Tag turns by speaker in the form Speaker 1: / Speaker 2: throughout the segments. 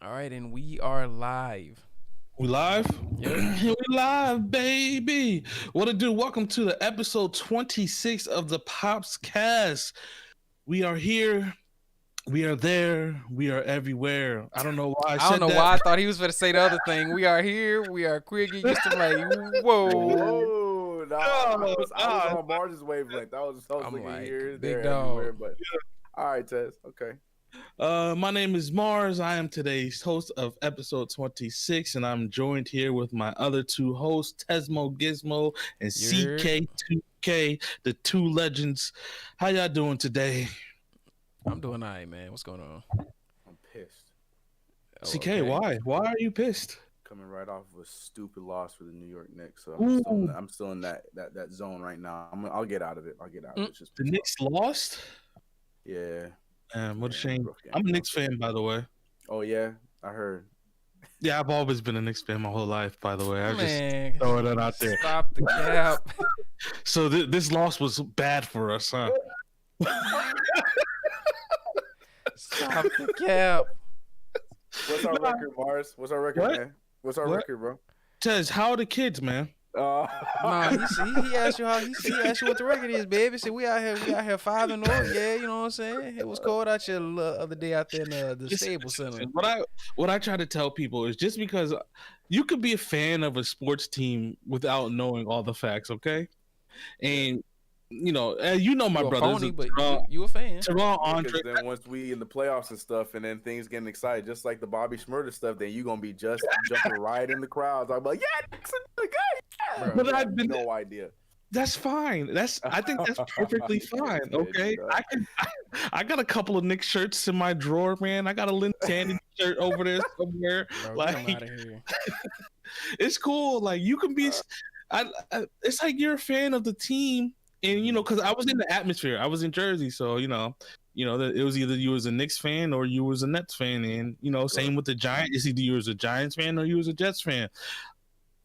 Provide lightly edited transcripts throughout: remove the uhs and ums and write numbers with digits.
Speaker 1: All right, and we are live.
Speaker 2: We live?
Speaker 1: Yep.
Speaker 2: We live, baby. What it do? Welcome to the episode 26 of the PopsCast. We are here. We are there. We are everywhere. I don't know why I
Speaker 1: I don't
Speaker 2: said
Speaker 1: know
Speaker 2: that.
Speaker 1: why I thought he was going to say the other thing. We are here. We are queer. Get used to like, whoa.
Speaker 3: Whoa, nah,
Speaker 2: Oh,
Speaker 3: I was on Mars' wavelength. I was
Speaker 1: I'm
Speaker 3: looking
Speaker 1: like,
Speaker 3: here,
Speaker 1: big
Speaker 3: there,
Speaker 1: dog.
Speaker 3: everywhere. But all right, Tess. Okay.
Speaker 2: My name is Mars. I am today's host of episode 26, and I'm joined here with my other two hosts, Tesmo Gizmo and
Speaker 1: You're
Speaker 2: CK2K, the two legends. How y'all doing today?
Speaker 1: I'm doing all right, man. What's going on?
Speaker 3: I'm pissed.
Speaker 1: Oh,
Speaker 2: CK, why? Why are you pissed?
Speaker 3: Coming right off of a stupid loss for the New York Knicks. So
Speaker 2: Ooh.
Speaker 3: I'm still in that zone right now. I'll get out of it. It's just
Speaker 2: The Knicks lost?
Speaker 3: yeah.
Speaker 2: What a shame.
Speaker 3: Rough game,
Speaker 2: I'm a
Speaker 3: bro.
Speaker 2: Knicks fan, by the way.
Speaker 3: Oh yeah, I heard.
Speaker 2: Yeah, I've always been a Knicks fan my whole life, by the way. I just
Speaker 1: Man,
Speaker 2: throwing that out there.
Speaker 1: stop the cap.
Speaker 2: So this loss was bad for us, huh?
Speaker 1: Stop the cap.
Speaker 3: What's our record, Mars? What's our record,
Speaker 2: What?
Speaker 3: man? What's our
Speaker 2: What?
Speaker 3: record, bro?
Speaker 2: Tez, how are the kids, man?
Speaker 1: Nah, he asked you how he asked you what the record is, baby. Said we out here 5-0. Yeah, you know what I'm saying? It was cold out here the other day out there in the
Speaker 2: Listen,
Speaker 1: Stable Center.
Speaker 2: What I try to tell people is just because you could be a fan of a sports team without knowing all the facts, okay? And you know my
Speaker 1: You a
Speaker 2: brothers,
Speaker 1: phony, but you a fan.
Speaker 2: Terrell, Andre.
Speaker 3: Because then once we in the playoffs and stuff, and then things getting excited, just like the Bobby Schmurder stuff, then you gonna be just jumping right in the crowds. I'm like, yeah, Nixon, the guy, yeah.
Speaker 1: Bro,
Speaker 3: But
Speaker 2: But
Speaker 3: I
Speaker 2: I've
Speaker 3: have
Speaker 2: been-
Speaker 3: no idea.
Speaker 2: That's fine. I think that's perfectly fine. Okay, I got a couple of Knicks shirts in my drawer, man. I got a Lynn Sandy shirt over there somewhere.
Speaker 1: Bro,
Speaker 2: Like,
Speaker 1: get him out of here.
Speaker 2: it's cool. Like you can be. It's like you're a fan of the team, and because I was in the atmosphere. I was in Jersey, so it was either you was a Knicks fan or you was a Nets fan, and same with the Giants. It's either you was a Giants fan or you was a Jets fan.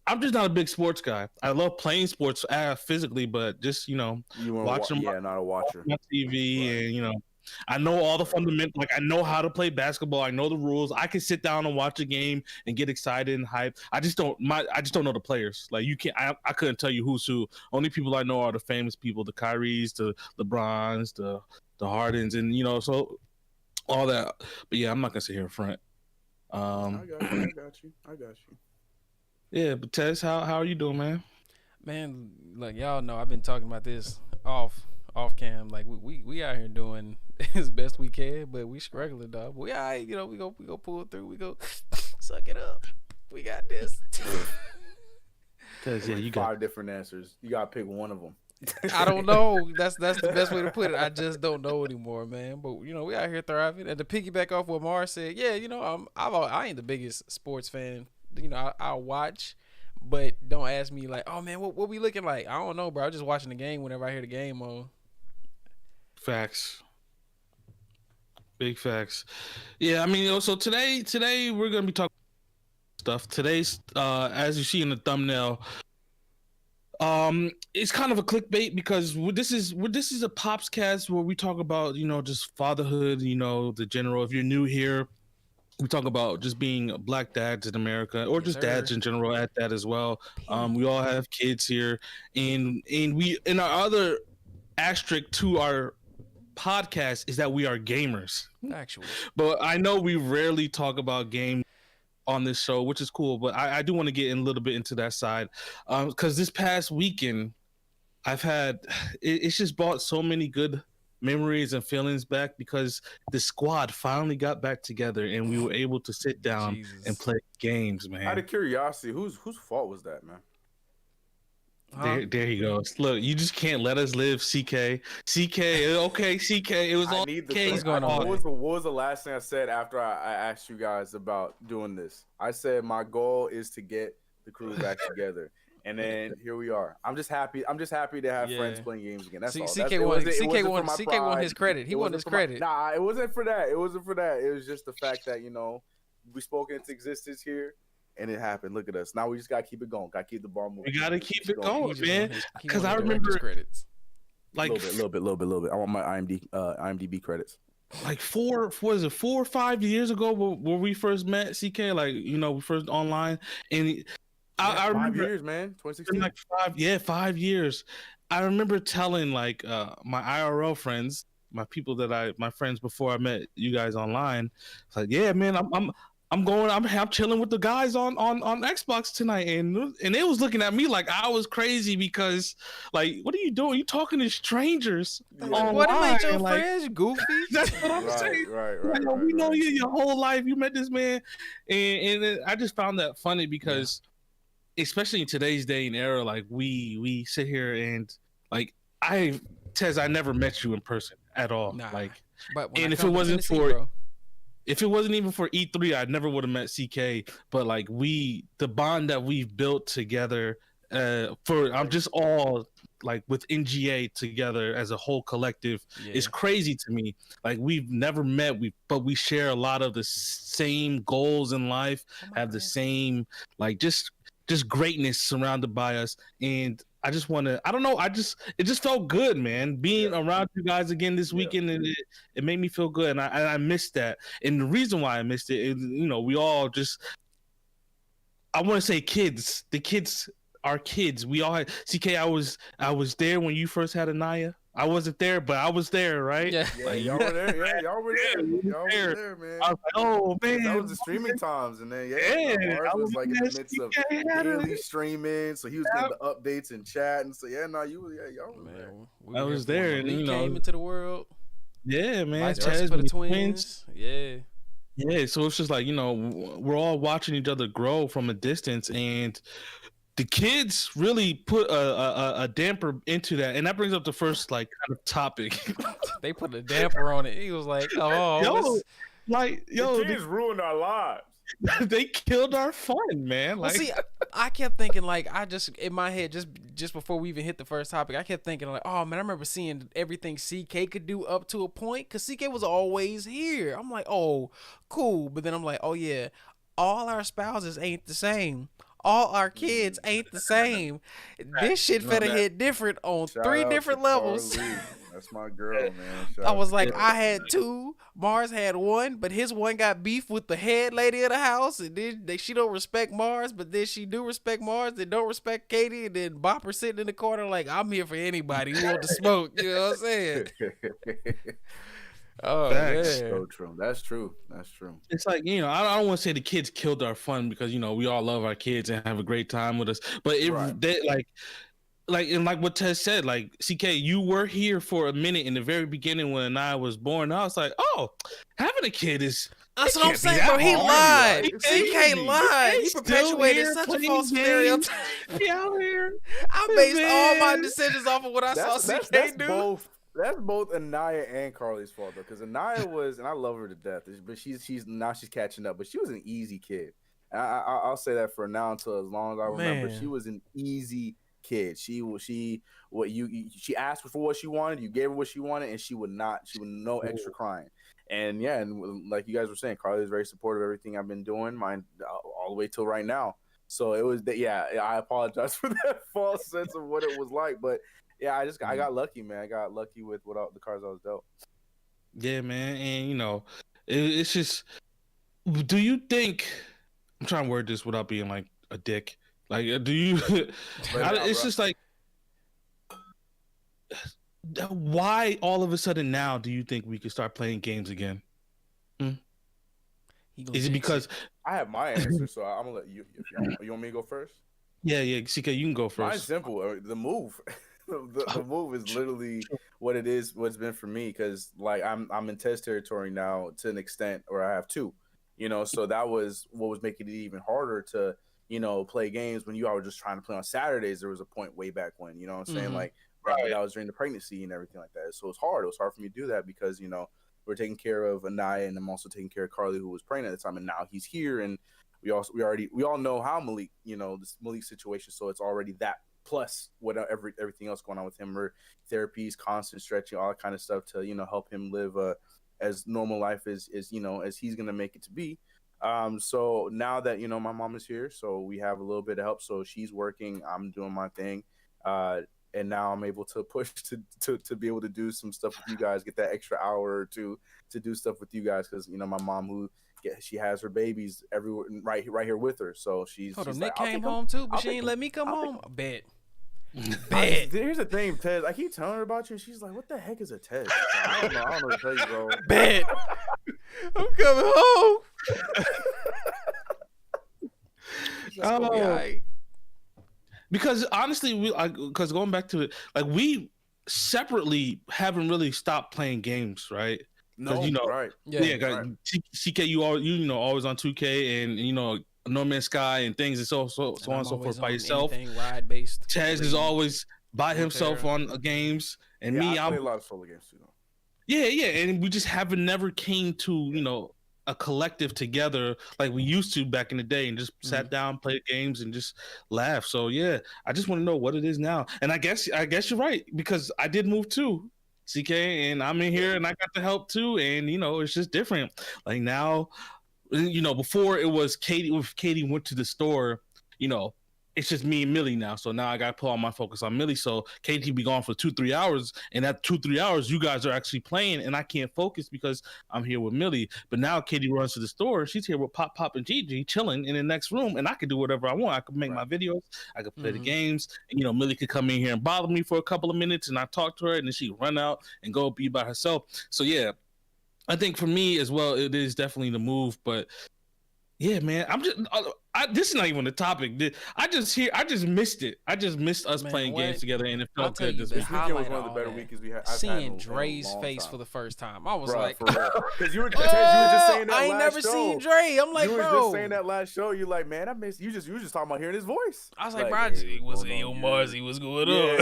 Speaker 2: I'm just not a big sports guy. I love playing sports physically, but just
Speaker 3: You want
Speaker 2: watch them.
Speaker 3: Yeah, not a watcher.
Speaker 2: On TV,
Speaker 3: Right.
Speaker 2: and I know all the fundamentals. Like I know how to play basketball. I know the rules. I can sit down and watch a game and get excited and hype. I just don't know the players. Like you can't. I couldn't tell you who's who. Only people I know are the famous people: the Kyries, the LeBrons, the Hardens, and so all that. But yeah, I'm not gonna sit here in front.
Speaker 3: I got you.
Speaker 2: Yeah, but Tess, how are you doing, man?
Speaker 1: Man, look, y'all know I've been talking about this off cam. Like we out here doing as best we can, but we struggling, dog. But we all right, we go pull through. We go suck it up. We got this.
Speaker 2: Tess, yeah, you got
Speaker 3: 5 different answers. You gotta pick one of them.
Speaker 1: I don't know. That's the best way to put it. I just don't know anymore, man. But we out here thriving. And to piggyback off what Mars said, yeah, I ain't the biggest sports fan. I'll watch, but don't ask me like, oh man, what we looking like? I don't know, bro. I'm just watching the game whenever I hear the game on.
Speaker 2: facts. Big facts. Yeah, I mean, so today we're gonna be talking stuff. Today's as you see in the thumbnail, it's kind of a clickbait because this is a PopsCast where we talk about just fatherhood, the general. If you're new here, we talk about just being black dads in America or
Speaker 1: Yes,
Speaker 2: just
Speaker 1: sir.
Speaker 2: dads in general at that as well. We all have kids here, and we in our other asterisk to our podcast is that we are gamers.
Speaker 1: Actually,
Speaker 2: But I know we rarely talk about games on this show, which is cool. But I do want to get in a little bit into that side because this past weekend it's just brought so many good memories and feelings back because the squad finally got back together and we were able to sit down
Speaker 1: Jesus.
Speaker 2: and play games, man.
Speaker 3: Out of curiosity, whose fault was that, man?
Speaker 2: There he goes. Look, you just can't let us live, CK. Okay, CK. It was
Speaker 3: I
Speaker 2: all
Speaker 3: need the
Speaker 2: CK's
Speaker 1: What's going on,
Speaker 3: What
Speaker 1: man?
Speaker 3: was the last thing I said after I asked you guys about doing this? I said my goal is to get the crew back together. And then here we are. I'm just happy to have friends playing games again. That's all.
Speaker 1: CK won his credit. He won his credit.
Speaker 3: Nah, it wasn't for that. It was just the fact that, we spoke into existence here and it happened. Look at us. Now we just gotta keep it going. Gotta keep the ball moving.
Speaker 2: We gotta keep it
Speaker 1: He
Speaker 2: going,
Speaker 1: just
Speaker 2: man.
Speaker 1: won his- he
Speaker 2: Because
Speaker 1: won
Speaker 2: I
Speaker 1: the
Speaker 2: remember
Speaker 1: director's credits.
Speaker 2: like
Speaker 3: A little bit. I want my IMDb credits.
Speaker 2: like what is it, 4 or 5 years ago where we first met, CK, like, we first online. And
Speaker 3: Yeah,
Speaker 2: I
Speaker 3: five
Speaker 2: remember
Speaker 3: years, man.
Speaker 2: like
Speaker 3: 2016.
Speaker 2: 5 years. I remember telling like my IRL friends, my friends before I met you guys online, it's like, yeah, man, I'm chilling with the guys on Xbox tonight, and they was looking at me like I was crazy because, like, what are you doing? You talking to strangers
Speaker 1: Like,
Speaker 3: Yeah.
Speaker 1: boy, them ain't your
Speaker 2: online? Like,
Speaker 1: friends, you goofy.
Speaker 2: that's what I'm
Speaker 3: Right,
Speaker 2: saying.
Speaker 3: right,
Speaker 2: Like,
Speaker 3: right,
Speaker 2: yo,
Speaker 3: right,
Speaker 2: we know
Speaker 3: right.
Speaker 2: you your whole life. You met this man, and I just found that funny
Speaker 1: Yeah.
Speaker 2: because, especially in today's day and era, like we sit here and like I never met you in person at all.
Speaker 1: Nah.
Speaker 2: Like,
Speaker 1: But when I
Speaker 2: and if it
Speaker 1: come to
Speaker 2: wasn't
Speaker 1: Tennessee,
Speaker 2: for
Speaker 1: bro.
Speaker 2: if it wasn't even for E3, I never would have met CK. But like the bond that we've built together, I'm just all like with NGA together as a whole collective is
Speaker 1: Yeah.
Speaker 2: crazy to me. Like we've never met, but we share a lot of the same goals in life,
Speaker 1: Oh, my
Speaker 2: have the
Speaker 1: grandson.
Speaker 2: same like just greatness surrounded by us. And I just want to, I don't know, it just felt good, man, being
Speaker 3: Yeah,
Speaker 2: around you guys again this
Speaker 3: yeah.
Speaker 2: weekend, and it made me feel good, and I missed that. And the reason why I missed it is, we all just, I want to say kids, the kids are kids. We all had CK. I was there when you first had Anaya. I wasn't there, but I was there, right?
Speaker 1: Yeah.
Speaker 3: Yeah,
Speaker 2: Like you
Speaker 3: y'all were there. Yeah, y'all were
Speaker 2: yeah,
Speaker 3: there.
Speaker 2: you was
Speaker 3: Y'all were
Speaker 2: there.
Speaker 3: there,
Speaker 2: I
Speaker 3: man.
Speaker 2: was like, oh
Speaker 3: Because that
Speaker 2: man,
Speaker 3: was the streaming times, and then
Speaker 2: yeah,
Speaker 3: Mars
Speaker 2: I
Speaker 3: was
Speaker 2: was
Speaker 3: like in the
Speaker 2: there.
Speaker 3: midst of
Speaker 2: CK had
Speaker 3: daily
Speaker 2: it.
Speaker 3: streaming, so he was getting the updates and chat, and so y'all was there.
Speaker 1: Man, we
Speaker 2: I
Speaker 1: were here
Speaker 2: was
Speaker 1: for when
Speaker 2: there, and
Speaker 1: Malik came into the world.
Speaker 2: yeah, man,
Speaker 1: Vice
Speaker 3: Yeah,
Speaker 1: versa
Speaker 2: Tez,
Speaker 1: for the
Speaker 2: my twins.
Speaker 1: twins. Yeah.
Speaker 2: Yeah, so it's just like, we're all watching each other grow from a distance, and the kids really put a damper into that, and that brings up the first like kind of topic.
Speaker 1: They put a damper on it. He was like, "Oh,
Speaker 2: yo,
Speaker 1: let's."
Speaker 2: like
Speaker 3: the
Speaker 2: yo,
Speaker 3: kids ruined our lives.
Speaker 2: they killed our fun, man.
Speaker 1: Well,
Speaker 2: Like,
Speaker 1: see, I kept thinking like I just in my head just before we even hit the first topic, I kept thinking like, oh man, I remember seeing everything CK could do up to a point because CK was always here. I'm like, oh, cool, but then I'm like, oh yeah, all our spouses ain't the same. All our kids ain't the same. This shit
Speaker 2: no,
Speaker 1: finna hit different on
Speaker 3: Shout
Speaker 1: three
Speaker 3: out to
Speaker 1: different levels.
Speaker 3: Carly. That's my girl, man. Shout
Speaker 1: I
Speaker 3: out
Speaker 1: was
Speaker 3: to
Speaker 1: like,
Speaker 3: Carly.
Speaker 1: I had two. Mars had one, but his one got beef with the head lady of the house, and then she don't respect Mars, but then she do respect Mars. They don't respect Katie, and then Bopper sitting in the corner like, I'm here for anybody who want to smoke. You know what I'm saying? Oh
Speaker 2: facts.
Speaker 1: man.
Speaker 3: So true. That's true. That's true.
Speaker 2: It's like, I don't want to say the kids killed our fun because we all love our kids and have a great time with us, but
Speaker 3: Right.
Speaker 2: they and like what Tess said, like CK, you were here for a minute in the very beginning when I was born. I was like, oh, having a kid is
Speaker 1: That's
Speaker 2: it
Speaker 1: what I'm
Speaker 2: can't be
Speaker 1: saying,
Speaker 2: that
Speaker 1: bro. He
Speaker 2: hard.
Speaker 1: lied.
Speaker 3: It's
Speaker 1: CK
Speaker 3: easy.
Speaker 1: lied. He
Speaker 2: Still
Speaker 1: perpetuated
Speaker 2: here
Speaker 1: such a
Speaker 2: playing
Speaker 1: false
Speaker 2: games.
Speaker 1: stereotype.
Speaker 2: Be out here.
Speaker 1: I based all my
Speaker 2: Man.
Speaker 1: decisions off of what I saw CK do.
Speaker 3: That's both Anaya and Carly's fault though, because Anaya was, and I love her to death, but she's now she's catching up. But she was an easy kid. I'll say that for now until as long as I remember.
Speaker 1: Man.
Speaker 3: She was an easy kid. She she asked for what she wanted, you gave her what she wanted, and she would no extra crying. And yeah, and like you guys were saying, Carly was very supportive of everything I've been doing, mine all the way till right now. So it was that. Yeah, I apologize for that false sense of what it was like, but yeah, I got lucky, man. I got lucky with the cards I was dealt.
Speaker 2: Yeah, man, and it's just. Do you think? I'm trying to word this without being like a dick. Like, do you? It's just like, why all of a sudden now do you think we can start playing games again? Is it because
Speaker 3: I have my answer? So I'm gonna let you. You want me to go first?
Speaker 2: Yeah, CK, you can go first.
Speaker 3: Mine's simple. The move. the move is literally what it is. What's been for me, because like I'm in test territory now to an extent, or I have two. So that was what was making it even harder to play games when you all were just trying to play on Saturdays. There was a point way back when, you know what I'm saying, like
Speaker 2: Right.
Speaker 3: that was during the pregnancy and everything like that. So it was hard for me to do that because we're taking care of Anaya, and I'm also taking care of Carly, who was pregnant at the time, and now he's here, and we all know how Malik, this Malik situation. So it's already that plus everything else going on with him, or therapies, constant stretching, all that kind of stuff to help him live as normal life as he's gonna make it to be. So now that my mom is here, so we have a little bit of help. So she's working, I'm doing my thing, and now I'm able to push to be able to do some stuff with you guys, get that extra hour or two to do stuff with you guys, because you know my mom she has her babies everywhere right here with her, so she's
Speaker 1: Hold on,
Speaker 3: she's
Speaker 1: Nick
Speaker 3: like,
Speaker 1: came home too, but she ain't let me come home. Bet.
Speaker 3: Here's the thing, Tez. I keep telling her about you. She's like, "What the heck is a Tez?" I don't know what to tell you, bro.
Speaker 1: Bet. I'm coming home.
Speaker 2: Oh, because honestly, because going back to it, like we separately haven't really stopped playing games, right?
Speaker 3: No,
Speaker 2: you know,
Speaker 3: right?
Speaker 2: Yeah,
Speaker 3: right.
Speaker 2: CK, you know always on 2K, and you know No Man's Sky and things, and so on and so forth by yourself.
Speaker 1: Ride based.
Speaker 2: Chaz is always by himself on games, and me,
Speaker 3: I play a lot of solo games too. Though.
Speaker 2: Yeah, and we just never came to, you know, a collective together like we used to back in the day, and just sat down, played games, and just laughed. So yeah, I just want to know what it is now. And I guess you're right, because I did move too, CK, and I'm in here and I got the help too, and you know, it's just different. Like now, you know, before it was Katie. If Katie went to the store, you know, it's just me and Millie now. So now I got to put all my focus on Millie. So Katie be gone for 2-3 hours, and that 2-3 hours, you guys are actually playing, and I can't focus because I'm here with Millie. But now Katie runs to the store. She's here with Pop, and Gigi chilling in the next room, and I can do whatever I want. I can make my videos. I can play the games. And, you know, Millie could come in here and bother me for a couple of minutes, and I talk to her, and then she run out and go be by herself. So yeah, I think for me as well, it is definitely the move. But yeah, man, this is not even the topic. I just missed it. I just missed us playing games together, and it felt good this week.
Speaker 3: This weekend was one of the better weekends we had.
Speaker 1: Seeing Dre's face for the first time, I was like,
Speaker 3: because you were just saying that.
Speaker 1: I ain't never seen Dre. I'm like,
Speaker 3: you were
Speaker 1: bro,
Speaker 3: just saying that last show. You're like, man, I miss you. You were just talking about hearing his voice.
Speaker 1: I was like, bro, was yo Marzi, what's going on?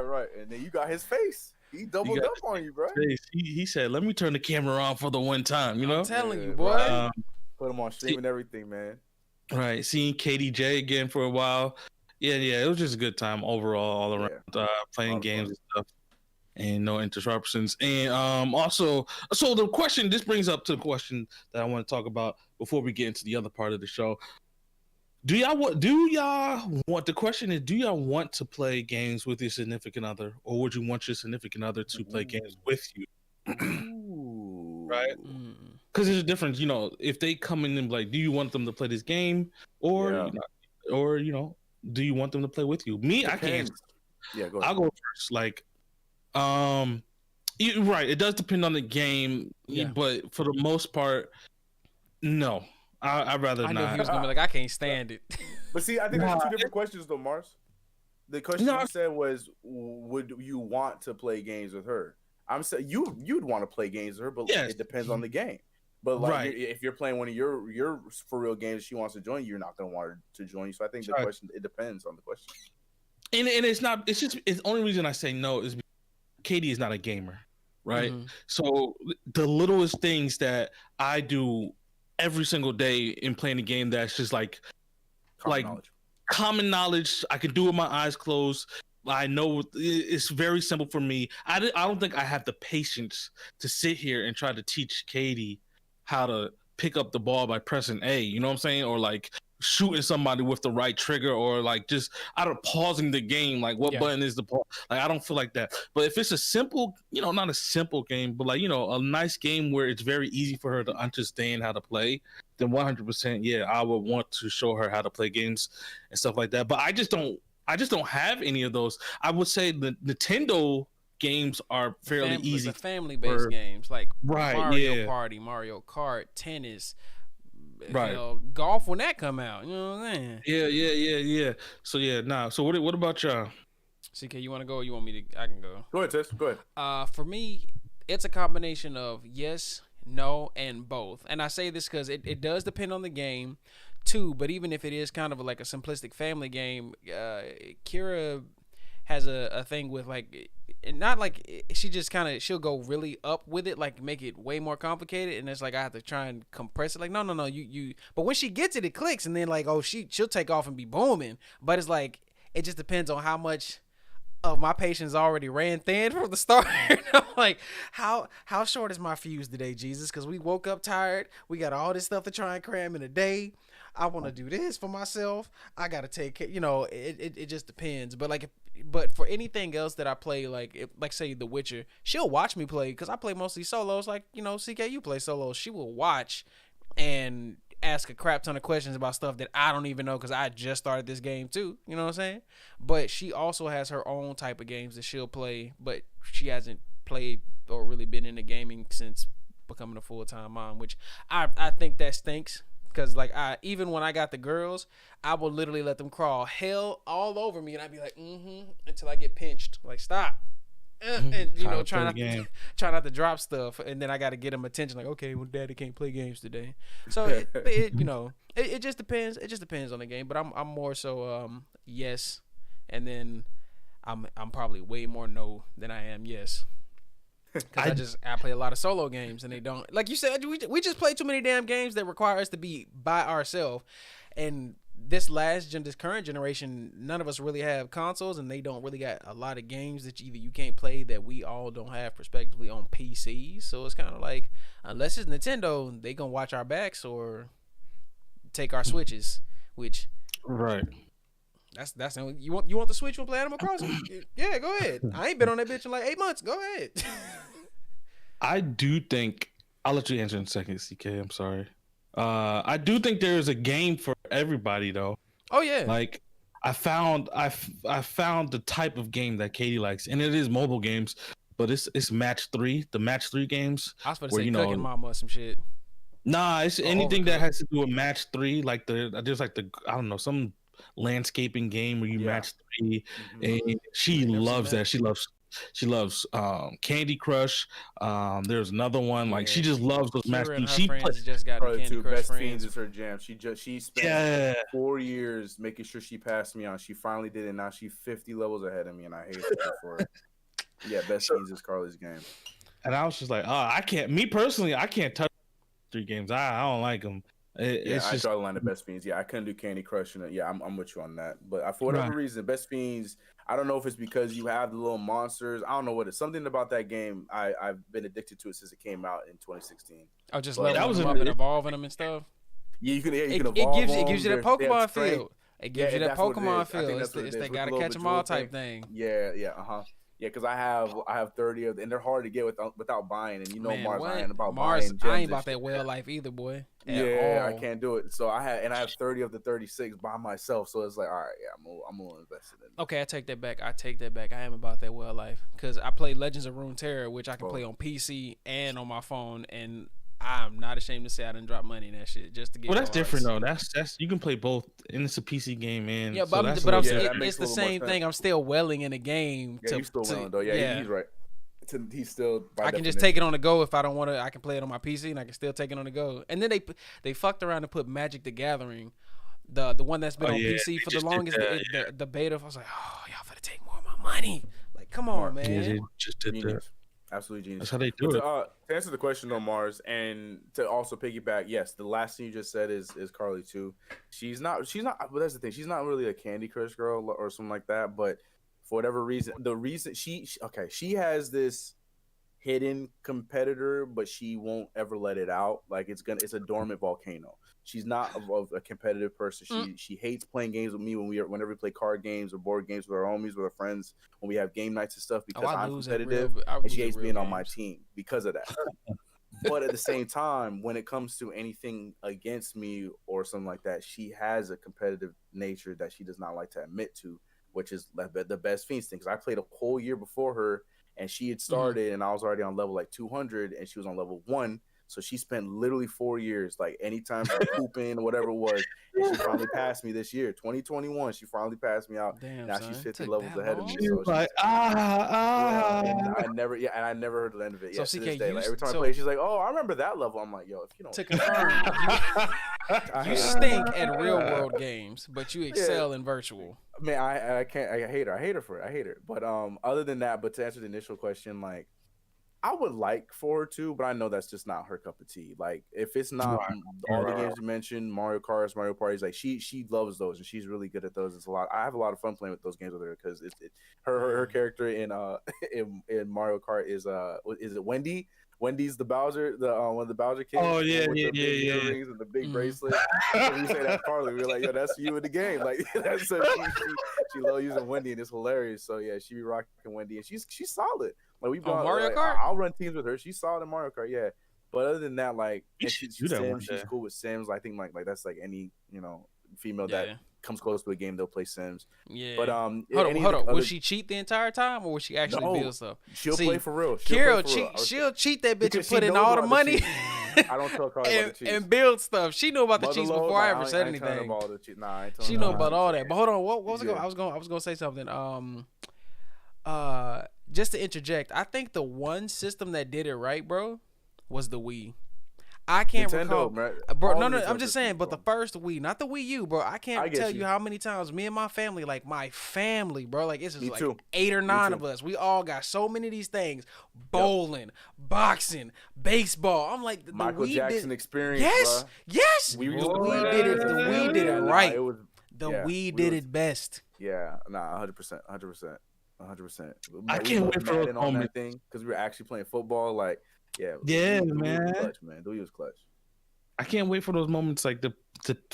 Speaker 3: Right. And then you got his face. He doubled up on you, bro.
Speaker 2: He said, "Let me turn the camera on for the one time." You know,
Speaker 1: I'm telling you, boy.
Speaker 3: Put him on stream and everything, man.
Speaker 2: Right, seeing KDJ again for a while. Yeah, it was just a good time overall, all around. Playing games and stuff, and no interruptions. And also, so the question. This brings up to the question that I want to talk about before we get into the other part of the show. Do y'all want? The question is, do y'all want to play games with your significant other, or would you want your significant other to play games with you? Right? Because there's a difference, you know. If they come in and be like, do you want them to play this game, or you know, do you want them to play with you? Me, I can't.
Speaker 3: Yeah, go ahead.
Speaker 2: I'll go first. Like, you're right. It does depend on the game, but for the most part, no. I'd rather not.
Speaker 1: I know he was gonna be like, I can't stand it.
Speaker 3: But see, I think there's two different questions though, Mars. The question you said was, would you want to play games with her? I'm saying you'd want to play games with her, but it depends on the game. But like, if you're playing one of your for real games, she wants to join you, you're not gonna want her to join you. So I think the question, it depends on the question.
Speaker 2: And it's not. It's just. It's the only reason I say no is because Katie is not a gamer, right? So the littlest things that I do every single day in playing a game that's just like common knowledge. I can do it with my eyes closed. I know it's very simple for me. I don't think I have the patience to sit here and try to teach Katie how to pick up the ball by pressing A, you know what I'm saying? Or like shooting somebody with the right trigger, or like just out of pausing the game, like what button is the pause? Like I don't feel like that. But if it's a simple, you know, not a simple game, but like, you know, a nice game where it's very easy for her to understand how to play, then 100%, I would want to show her how to play games and stuff like that. But I just don't have any of those. I would say the Nintendo games are fairly easy.
Speaker 1: The family-based games like Mario Party, Mario Kart, tennis, you know, golf when that come out. You know what I'm saying?
Speaker 2: Yeah. So So what about y'all?
Speaker 1: CK, you want to go? Or you want me to? I can go.
Speaker 3: Go ahead, Tess. Go ahead.
Speaker 1: For me, it's a combination of yes, no, and both. And I say this because it does depend on the game too. But even if it is kind of like a simplistic family game, Kira has a thing with like, not like she'll go really up with it, like make it way more complicated, and it's like I have to try and compress it. Like no, you. But when she gets it, it clicks, and then like she'll take off and be booming. But it's like it just depends on how much my patience already ran thin from the start. I'm like, how short is my fuse today, Jesus? Because we woke up tired. We got all this stuff to try and cram in a day. I want to do this for myself. I got to take care. It just depends. But but for anything else that I play, like say The Witcher, she'll watch me play because I play mostly solos. Like, CK, play solos. She will watch and ask a crap ton of questions about stuff that I don't even know because I just started this game too. You know what I'm saying? But she also has her own type of games that she'll play, but she hasn't played or really been into gaming since becoming a full-time mom, which I think that stinks. Because even when I got the girls, I will literally let them crawl hell all over me, and I'd be like, until I get pinched. Like, stop. And try not to drop stuff, and then I got to get them attention. Like, okay, well, Daddy can't play games today. So it just depends. It just depends on the game. But I'm more so yes, and then I'm probably way more no than I am yes. Because I play a lot of solo games, and they don't, like you said, we just play too many damn games that require us to be by ourselves. And this current generation, none of us really have consoles, and they don't really got a lot of games that either you can't play that we all don't have prospectively on PCs. So it's kind of like, unless it's Nintendo, they gonna watch our backs or take our Switches, which
Speaker 2: right.
Speaker 1: That's the only, you want the Switch? You want to play Animal Crossing? Yeah, go ahead. I ain't been on that bitch in like 8 months. Go ahead.
Speaker 2: I do think I'll let you answer in a second, CK. I'm sorry. I do think there is a game for everybody though.
Speaker 1: Oh yeah.
Speaker 2: Like I found the type of game that Katie likes, and it is mobile games, but it's match 3, the match 3 games.
Speaker 1: I was supposed to say Cooking Mama or some shit.
Speaker 2: Nah, it's anything that has to do with match 3. Like there's like I don't know, some landscaping game where you match 3, and she loves that. She loves Candy Crush. There's another one like she just loves those match 3.
Speaker 1: She just got Candy Crush
Speaker 3: Best
Speaker 1: friends.
Speaker 3: Fiends is her jam. She spent 4 years making sure she passed me on. She finally did it. Now she's 50 levels ahead of me, and I hate her for it. Yeah, Best Fiends is Carly's game. And
Speaker 2: I was just like, I can't. Me personally, I can't touch 3 games. I don't like them.
Speaker 3: I draw the line of Best Fiends. Yeah, I couldn't do Candy Crush. I'm with you on that. But for whatever reason, Best Fiends, I don't know if it's because you have the little monsters. I don't know what it's. Something about that game, I've been addicted to it since it came out in 2016.
Speaker 1: Oh, just leveling them up and evolving them and stuff?
Speaker 3: Yeah, you can evolve
Speaker 1: it gives you that Pokemon feel. It gives you that Pokemon feel. It's that gotta catch them all type thing.
Speaker 3: Yeah, because I have 30 of them, and they're hard to get without buying. And Mars, I ain't about buying gems.
Speaker 1: I ain't about that whale life either, boy.
Speaker 3: I can't do it. So I have 30 of the 36 by myself. So it's like, all right, I'm a little invested in it.
Speaker 1: Okay, I take that back. I am about that whale life because I play Legends of Runeterra, which I can play on PC and on my phone, and I'm not ashamed to say I didn't drop money in that shit just to get.
Speaker 2: Well, that's different though. That's you can play both, and it's a PC game, man.
Speaker 1: Yeah, but it's the same thing. I'm still welling in a game.
Speaker 3: Yeah, he's still welling though. Yeah, he's right. He's still.
Speaker 1: I can just take it on the go if I don't want to. I can play it on my PC, and I can still take it on the go. And then they fucked around and put Magic the Gathering, the one that's been on PC for the longest. The beta. I was like, oh, y'all gotta take more of my money. Like, come on, man.
Speaker 2: Yeah, they just did that.
Speaker 3: Absolutely genius.
Speaker 2: That's how they do it.
Speaker 3: To answer the question though, Mars, and to also piggyback, yes, the last thing you just said is Carly too. She's not. But that's the thing. She's not really a Candy Crush girl or something like that. But for whatever reason, she has this hidden competitor, but she won't ever let it out. Like it's a dormant volcano. She's not a competitive person. She hates playing games with me whenever we play card games or board games with our homies, with our friends, when we have game nights and stuff, because I'm competitive and she hates being on my team because of that. But at the same time, when it comes to anything against me or something like that, she has a competitive nature that she does not like to admit to, which is the Best Fiends thing. Because I played a whole year before her, and she had started, and I was already on level like 200, and she was on level 1. So she spent literally 4 years, like anytime she pooping or whatever it was, and she finally passed me this year, 2021. She finally passed me out.
Speaker 1: Damn,
Speaker 3: now
Speaker 1: son.
Speaker 3: She's 50 levels ahead of me.
Speaker 2: She's
Speaker 3: so
Speaker 2: like,
Speaker 3: and I never heard the end of it.
Speaker 1: So
Speaker 3: Yeah, to
Speaker 1: CK,
Speaker 3: this day, like every time I play, she's like, "Oh, I remember that level." I'm like, "Yo, if you don't."
Speaker 1: To confirm, you stink at real world games, but you excel in virtual.
Speaker 3: Man, I can't. I hate her. I hate her for it. I hate her. But other than that, but to answer the initial question, like, I would like for her to, but I know that's just not her cup of tea. Like if it's not all the games you mentioned, Mario Kart, Mario Parties, like she loves those and she's really good at those. It's a lot. I have a lot of fun playing with those games with her because her character in in Mario Kart is it Wendy? Wendy's the Bowser, the one of the Bowser kids.
Speaker 2: Oh yeah,
Speaker 3: with
Speaker 2: yeah,
Speaker 3: the
Speaker 2: yeah,
Speaker 3: big
Speaker 2: yeah.
Speaker 3: earrings and the big bracelet. So we say that's Carly. We're like, yo, that's you in the game. Like that's so she loves using Wendy and it's hilarious. So yeah, she be rocking Wendy and she's solid. Like we brought
Speaker 1: Mario
Speaker 3: like,
Speaker 1: Kart.
Speaker 3: I'll run teams with her. She's solid in Mario Kart, yeah. But other than that, like and she's Sims, she's cool with Sims. I think like that's like any female that comes close to a game, they'll play Sims.
Speaker 1: Yeah.
Speaker 3: But
Speaker 1: hold on. Will she cheat the entire time, or will she actually build stuff?
Speaker 3: She'll play for real.
Speaker 1: She'll cheat that bitch and put in all the money.
Speaker 3: I don't tell Carly about the cheats.
Speaker 1: And build stuff. She knew about the cheats before I ever said anything. She know about all that. But hold on, what was I was gonna say something. Just to interject, I think the one system that did it right, bro, was the Wii. I can't recall, bro. No, I'm just saying, but the first Wii, not the Wii U, bro. I can't tell you how many times me and my family, bro, like it's just like 8 or 9 of us. We all got so many of these things: bowling, boxing, baseball. I'm like, the
Speaker 3: Michael
Speaker 1: Wii
Speaker 3: Jackson experience.
Speaker 1: Yes. The Wii did it right. The Wii did it best.
Speaker 3: Yeah, 100%.
Speaker 2: I can't wait for those moments
Speaker 3: because we were actually playing football. Like, man. The Wii was clutch.
Speaker 2: I can't wait for those moments, like to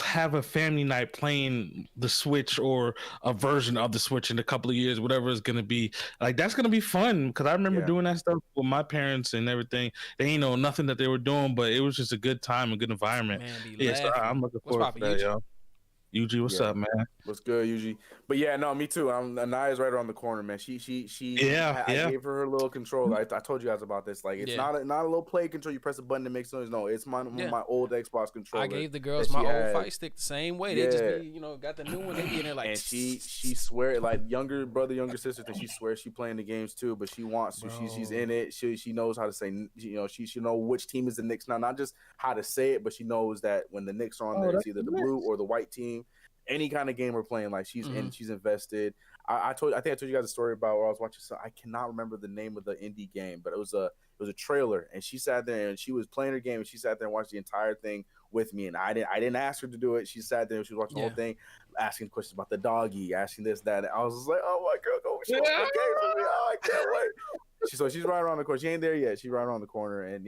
Speaker 2: have a family night playing the Switch or a version of the Switch in a couple of years, whatever it's gonna be. Like that's gonna be fun because I remember doing that stuff with my parents and everything. They ain't know nothing that they were doing, but it was just a good time, a good environment.
Speaker 1: Man,
Speaker 2: so I'm looking forward to that, y'all. UG, what's up, man?
Speaker 3: What's good, UG? But yeah, no, me too. Anaya's right around the corner, man. She I gave her little controller. I told you guys about this. Like, it's not a little play control. You press a button to make noise. No, it's my old Xbox controller.
Speaker 1: I gave the girls my old fight stick the same way. They just be, got the new one. They be in there like.
Speaker 3: And she swear like younger brother, younger sister, and she swears she playing the games too, but she wants to. She's in it. She knows how to say. She know which team is the Knicks now. Not just how to say it, but she knows that when the Knicks are on there, it's either the blue or the white team. Any kind of game we're playing, like she's in, she's invested. I think I told you guys a story about where I was watching. So I cannot remember the name of the indie game, but it was a trailer, and she sat there and she was playing her game, and she sat there and watched the entire thing with me. And I didn't ask her to do it. She sat there and she was watching the whole thing, asking questions about the doggy, asking this, that. And I was just like, oh my girl, go show me the game with me. Oh, I can't wait. So she's right around the corner. She ain't there yet. She's right around the corner, and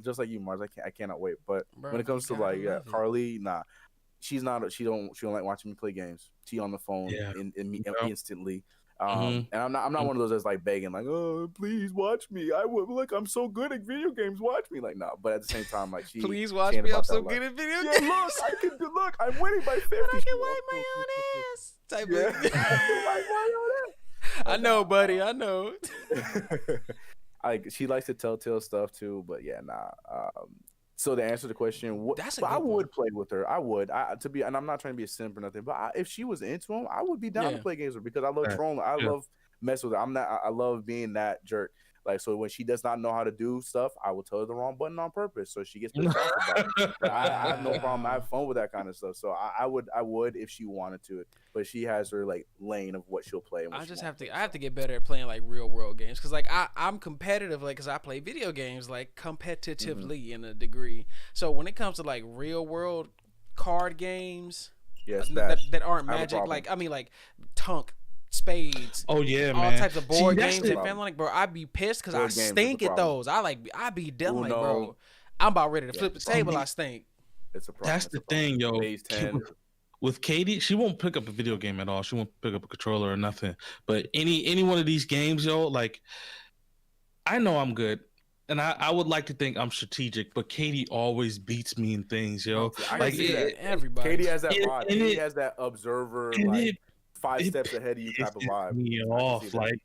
Speaker 3: just like you, Mars. I cannot wait. But when it comes to Carly, nah. She don't like watching me play games. She on the phone instantly. And I'm not one of those that's like begging, like, oh, please watch me. I'm so good at video games. Watch me. Like, no. But at the same time, like,
Speaker 1: please watch me. I'm so good at video games.
Speaker 3: Look, I'm winning by 50.
Speaker 1: I can wipe my own ass. Type of. I know, buddy. I know.
Speaker 3: She likes to telltale stuff too, but so to answer the question, I would play with her. I would. And I'm not trying to be a simp or nothing, but if she was into them, I would be down to play games with her because I love trolling. I love messing with her. I love being that jerk. Like, so when she does not know how to do stuff, I will tell her the wrong button on purpose, so she gets pissed off about it. But I have no problem. I have fun with that kind of stuff. So I would if she wanted to, but she has her like lane of what she'll play.
Speaker 1: I have to get better at playing like real world games because like I'm competitive, like because I play video games like competitively in a degree. So when it comes to like real world card games, that aren't Magic, like I mean like Tunk. Spades.
Speaker 2: Oh yeah,
Speaker 1: all
Speaker 2: man.
Speaker 1: Types of board games and family. Like, bro, I'd be pissed because I stink at those. I be dealing like, bro, I'm about ready to flip the table. I stink.
Speaker 3: It's a problem.
Speaker 2: That's the thing, yo. With Katie, she won't pick up a video game at all. She won't pick up a controller or nothing. But any one of these games, yo, like I know I'm good. And I would like to think I'm strategic, but Katie always beats me in things, yo.
Speaker 3: Like everybody. Katie has that vibe. Katie has that observer, like 5 steps ahead of you type of vibe.
Speaker 2: Me off. Like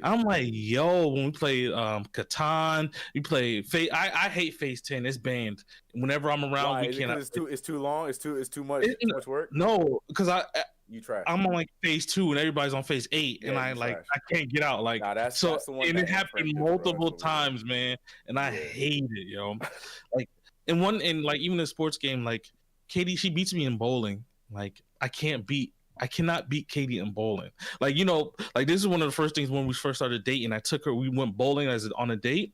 Speaker 2: I'm like, yo, when we play Catan, we play Phase. I hate Phase 10. It's banned. Whenever I'm around, we cannot.
Speaker 3: It's too long. It's too much work.
Speaker 2: No, because
Speaker 3: you try.
Speaker 2: I'm on like Phase 2 and everybody's on Phase 8, and I can't get out. Like that's the one. And it happened multiple times, man. And I hate it, yo. Like and like even in a sports game, like Katie, she beats me in bowling. Like I cannot beat Katie in bowling. Like, like this is one of the first things when we first started dating. I took her, we went bowling on a date.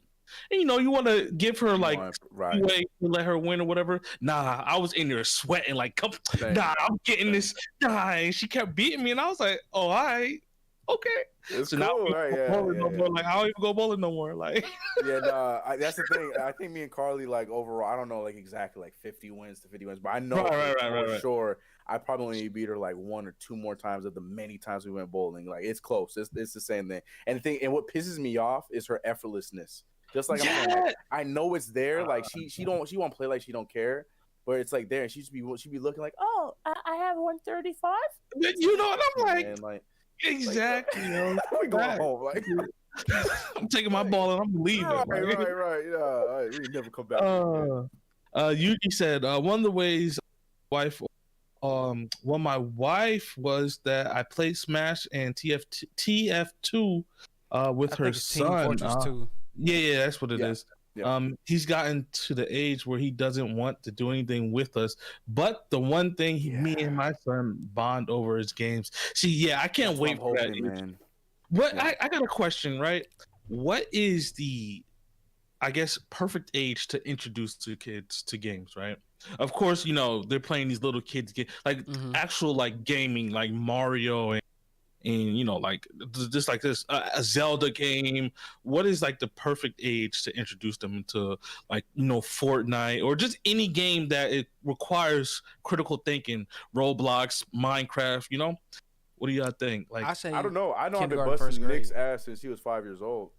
Speaker 2: And you want to give her like
Speaker 3: right.
Speaker 2: way to let her win or whatever. Nah, I was in there sweating like, come,
Speaker 3: Same.
Speaker 2: nah, I'm getting this. Nah, and she kept beating me, and I was like, oh, all right, okay.
Speaker 3: It's
Speaker 2: so
Speaker 3: cool,
Speaker 2: now
Speaker 3: right?
Speaker 2: No more. Like I don't even go bowling no more. Like
Speaker 3: that's the thing. I think me and Carly like overall, I don't know like exactly like 50 wins to 50 wins, but I know for sure I probably only beat her like 1 or 2 more times of the many times we went bowling. Like it's close. It's the same thing. And what pisses me off is her effortlessness. Just like I'm saying, like, I know it's there. Like she won't play like she don't care, but it's like there, and she'd be looking like, oh, I have 135.
Speaker 2: You know what I'm like?
Speaker 3: Man, like
Speaker 2: exactly.
Speaker 3: We going home. Like
Speaker 2: I'm taking my ball and I'm leaving.
Speaker 3: Right. Yeah, we never come back.
Speaker 2: Yuki said one of the ways my wife was that I played Smash and TF2 with her son.
Speaker 1: Team Fortress 2.
Speaker 2: Yeah, that's what it is.
Speaker 3: Yeah.
Speaker 2: He's gotten to the age where he doesn't want to do anything with us. But the one thing me and my son bond over is games. See, I can't wait for that, man. I got a question, right? What is the, I guess, perfect age to introduce the kids to games, right? Of course, they're playing these little kids like actual like gaming, like Mario and like just like this a Zelda game. What is like the perfect age to introduce them into like Fortnite or just any game that it requires critical thinking, Roblox, Minecraft? What do y'all think? Like
Speaker 3: I don't know. I know I've been busting Nick's ass since he was 5 years old.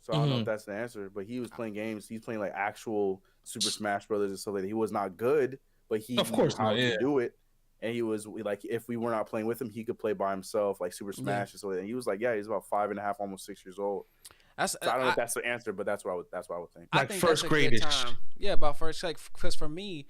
Speaker 3: So I don't know if that's the answer, but he was playing games. He's playing like actual Super Smash Brothers and stuff like that. He was not good, but he
Speaker 2: of course
Speaker 3: knew how to do it. And he was like, if we were not playing with him, he could play by himself, like Super Smash and stuff like that. And he was like, he's about 5.5, almost 6 years old. So I don't know if that's the answer, but that's what I would think.
Speaker 2: Like first grade-ish.
Speaker 1: Yeah, about first, like, because for me,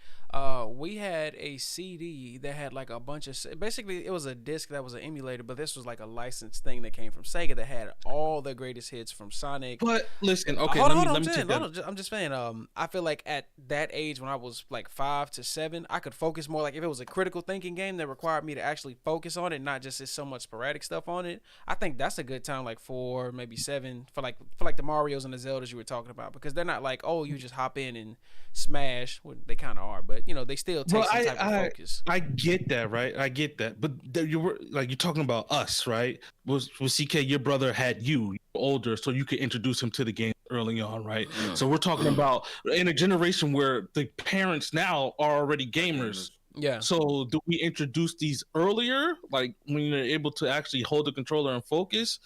Speaker 1: we had a CD that had like a bunch of, basically it was a disc that was an emulator, but this was like a licensed thing that came from Sega that had all the greatest hits from Sonic.
Speaker 2: But listen, okay,
Speaker 1: I'm just saying, I feel like at that age when I was like 5 to 7, I could focus more. Like if it was a critical thinking game that required me to actually focus on it, not just so much sporadic stuff on it, I think that's a good time, like 4, maybe 7, for like the Marios and the Zeldas you were talking about, because they're not like, oh, you just hop in and smash. Well, they kind of are, but they still take some type of focus.
Speaker 2: I get that, right? I get that, but you're talking about us, right? Was CK, your brother had you older, so you could introduce him to the game early on, right? So we're talking about in a generation where the parents now are already gamers.
Speaker 1: Yeah.
Speaker 2: So do we introduce these earlier, like when you're able to actually hold the controller and focus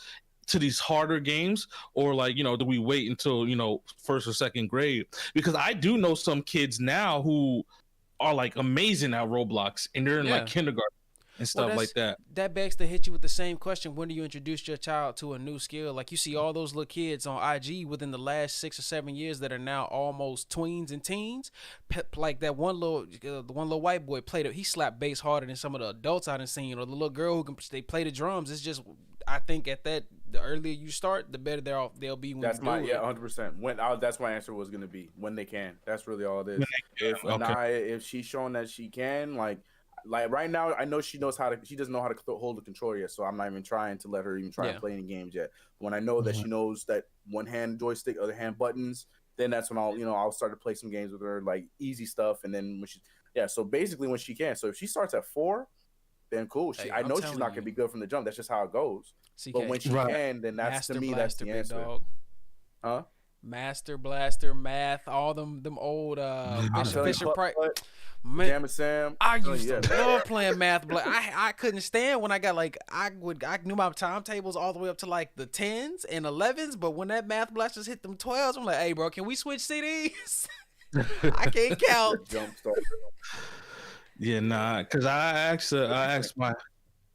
Speaker 2: to these harder games, or like do we wait until first or second grade? Because I do know some kids now who are like amazing at Roblox and they're in like kindergarten and stuff like that.
Speaker 1: That begs to hit you with the same question: when do you introduce your child to a new skill? Like you see all those little kids on IG within the last 6 or 7 years that are now almost tweens and teens. Like that one little white boy he slapped bass harder than some of the adults I done seen, or the little girl who they play the drums. It's just, I think at that, the earlier you start, the better they'll be when
Speaker 3: that's
Speaker 1: you do it.
Speaker 3: 100%. That's my answer was gonna be when they can. That's really all it is. If she's showing that she can, like right now, I know she knows how to. She doesn't know how to hold the controller yet, so I'm not even trying to let her even try and play any games yet. When I know that she knows that one hand joystick, other hand buttons, then that's when I'll start to play some games with her, like easy stuff. And then when so basically when she can. So if she starts at 4, then cool. I know she's not gonna be good from the jump. That's just how it goes. CK. But when she can, then that's to me that's the answer. Dog. Huh?
Speaker 1: Master Blaster, Math, all them old Fisher Price.
Speaker 3: Jam and Sam.
Speaker 1: I used to love playing Math. I couldn't stand when I got like I knew my timetables all the way up to like the 10s and 11s, but when that Math Blasters hit them 12s, I'm like, hey bro, can we switch CDs? I can't count.
Speaker 3: Jump start.
Speaker 2: Yeah, nah, because I asked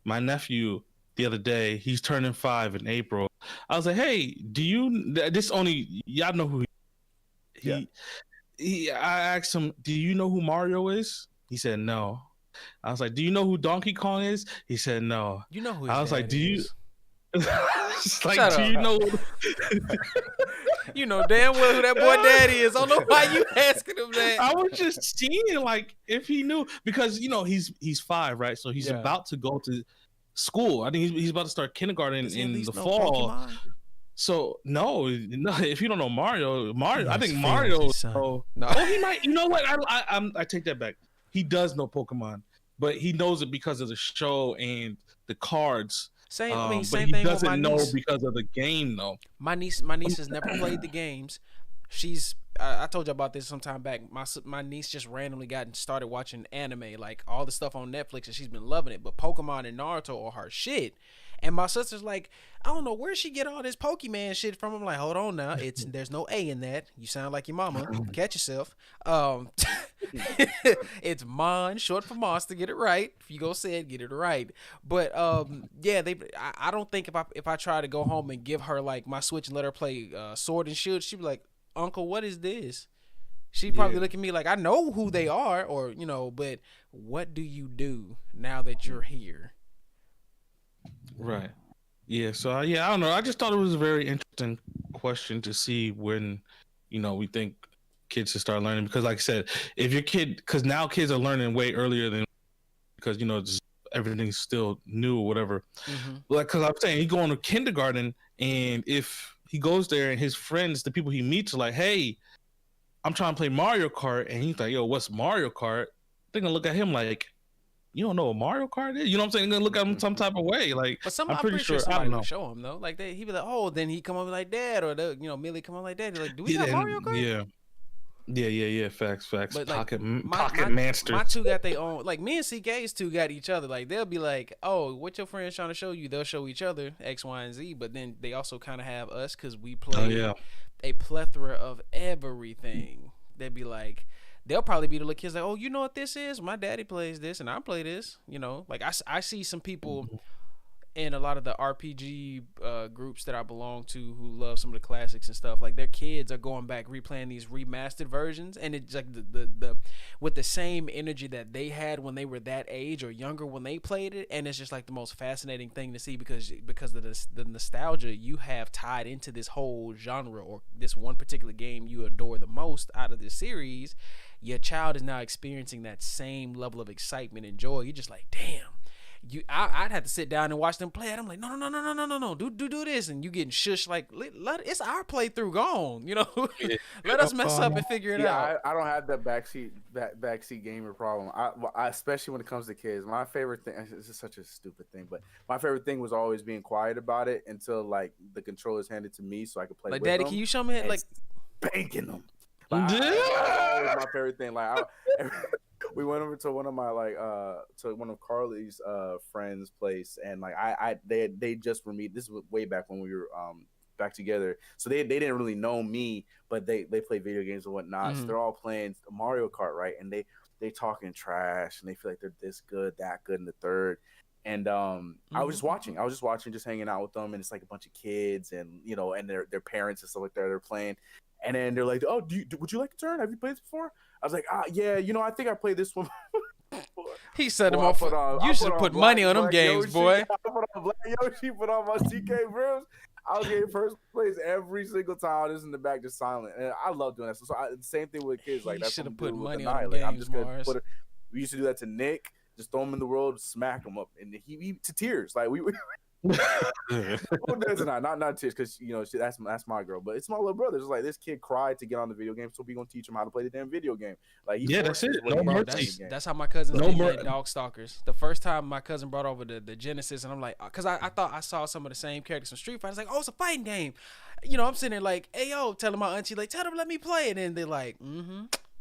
Speaker 2: my nephew the other day. He's turning 5 in April. I was like, hey, do you? This only y'all know who I asked him, do you know who Mario is? He said no. I was like, do you know who Donkey Kong is? He said no.
Speaker 1: You know who?
Speaker 2: I was like, do you?
Speaker 1: Like, do you know? You know damn well who that boy daddy is. I don't know why you asking him that.
Speaker 2: I was just seeing like if he knew, because he's 5, right? So he's about to go to school. I think he's about to start kindergarten in the fall. So no, if you don't know Mario, I think
Speaker 1: has failed
Speaker 2: Mario.
Speaker 1: his son.
Speaker 2: Oh,
Speaker 1: No.
Speaker 2: he might. You know what? I take that back. He does know Pokemon, but he knows it because of the show and the cards. But
Speaker 1: Same
Speaker 2: he
Speaker 1: thing with my
Speaker 2: doesn't know
Speaker 1: niece.
Speaker 2: because of the game, though.
Speaker 1: My niece has never played the games. I told you about this some time back. My niece just randomly got started watching anime, like all the stuff on Netflix, and she's been loving it. But Pokemon and Naruto are her shit. And my sister's like, I don't know where she get all this Pokemon shit from. I'm like, hold on now, there's no A in that. You sound like your mama. Catch yourself. It's Mon, short for monster. Get it right. If you go say it, get it right. But yeah, I don't think if I try to go home and give her like my Switch and let her play Sword and Shield, she'd be like, Uncle, what is this? She'd probably look at me like, I know who they are, or but what do you do now that you're here?
Speaker 2: Right. Yeah. So I don't know. I just thought it was a very interesting question to see when, we think kids should start learning, because like I said, if your kid, because now kids are learning way earlier than, because just everything's still new or whatever.
Speaker 1: Mm-hmm.
Speaker 2: Like, because I'm saying he going to kindergarten, and if he goes there and his friends, the people he meets, are like, hey, I'm trying to play Mario Kart, and he's like, yo, what's Mario Kart? They're gonna look at him like, you don't know what Mario Kart is? You know what I'm saying? They're gonna look at him some type of way. Like,
Speaker 1: But
Speaker 2: I'm pretty sure
Speaker 1: somebody
Speaker 2: I don't know.
Speaker 1: would show him though. Like he'd be like, oh, then he come over like Dad, or Millie come over like Dad. They're like, do we got Mario Kart?
Speaker 2: Yeah. Facts.
Speaker 1: But like,
Speaker 2: Pocket
Speaker 1: my
Speaker 2: monsters.
Speaker 1: two got their own. Like me and CK's two got each other. Like they'll be like, oh, what your friend's trying to show you? They'll show each other X, Y, and Z. But then they also kind of have us because we play a plethora of everything. They'd be like, they'll probably be the little kids like, oh, you know what this is? My daddy plays this and I play this. Like I see some people in a lot of the RPG groups that I belong to who love some of the classics and stuff. Like their kids are going back replaying these remastered versions, and it's like the with the same energy that they had when they were that age or younger when they played it. And it's just like the most fascinating thing to see because of the nostalgia you have tied into this whole genre or this one particular game you adore the most out of this series. Your child is now experiencing that same level of excitement and joy. You're just like, damn. I'd have to sit down and watch them play it. I'm like, no, do this, and you getting shushed like, it's our playthrough gone, let us mess up and figure it out.
Speaker 3: I don't have that backseat gamer problem. I especially when it comes to kids. My favorite thing, this is such a stupid thing, but my favorite thing was always being quiet about it until like the controllers handed to me so I could play.
Speaker 1: Like,
Speaker 3: with
Speaker 1: Daddy,
Speaker 3: them
Speaker 1: can you show me like
Speaker 3: spanking them? Like, that was my favorite thing. Like we went over to one of my to one of Carly's friends' place, and like they just were meet. This was way back when we were back together, so they didn't really know me, but they play video games and whatnot. So they're all playing Mario Kart, right? And they talking trash, and they feel like they're this good, that good in the third. And I was just watching, just hanging out with them, and it's like a bunch of kids, and and their parents and stuff like that. They're playing. And then they're like, "Oh, would you like a turn? Have you played this before?" I was like, yeah, I think I played this one.
Speaker 1: He set them off. You should put money on them games,
Speaker 3: Yoshi,
Speaker 1: boy.
Speaker 3: I put on Black Yoshi, put on my CK Brims. I was getting first place every single time. I was in the back just silent, and I love doing that. So the same thing with kids. Like,
Speaker 1: that should have put money
Speaker 3: on
Speaker 1: them
Speaker 3: games.
Speaker 1: Like,
Speaker 3: I'm just gonna put it. We used to do that to Nick. Just throw him in the world, smack him up, and he to tears. Like we. not tears, because that's my girl, but it's my little brother. It's like, this kid cried to get on the video game, so we gonna teach him how to play the damn video game. Like,
Speaker 2: that's it. No mercy.
Speaker 1: That's how my cousins did at Dog Stalkers. The first time my cousin brought over the Genesis, and I'm like, because I thought I saw some of the same characters from Street Fighter. I was like, oh, it's a fighting game. I'm sitting there like, hey yo, telling my auntie like, tell them let me play, and then they're like,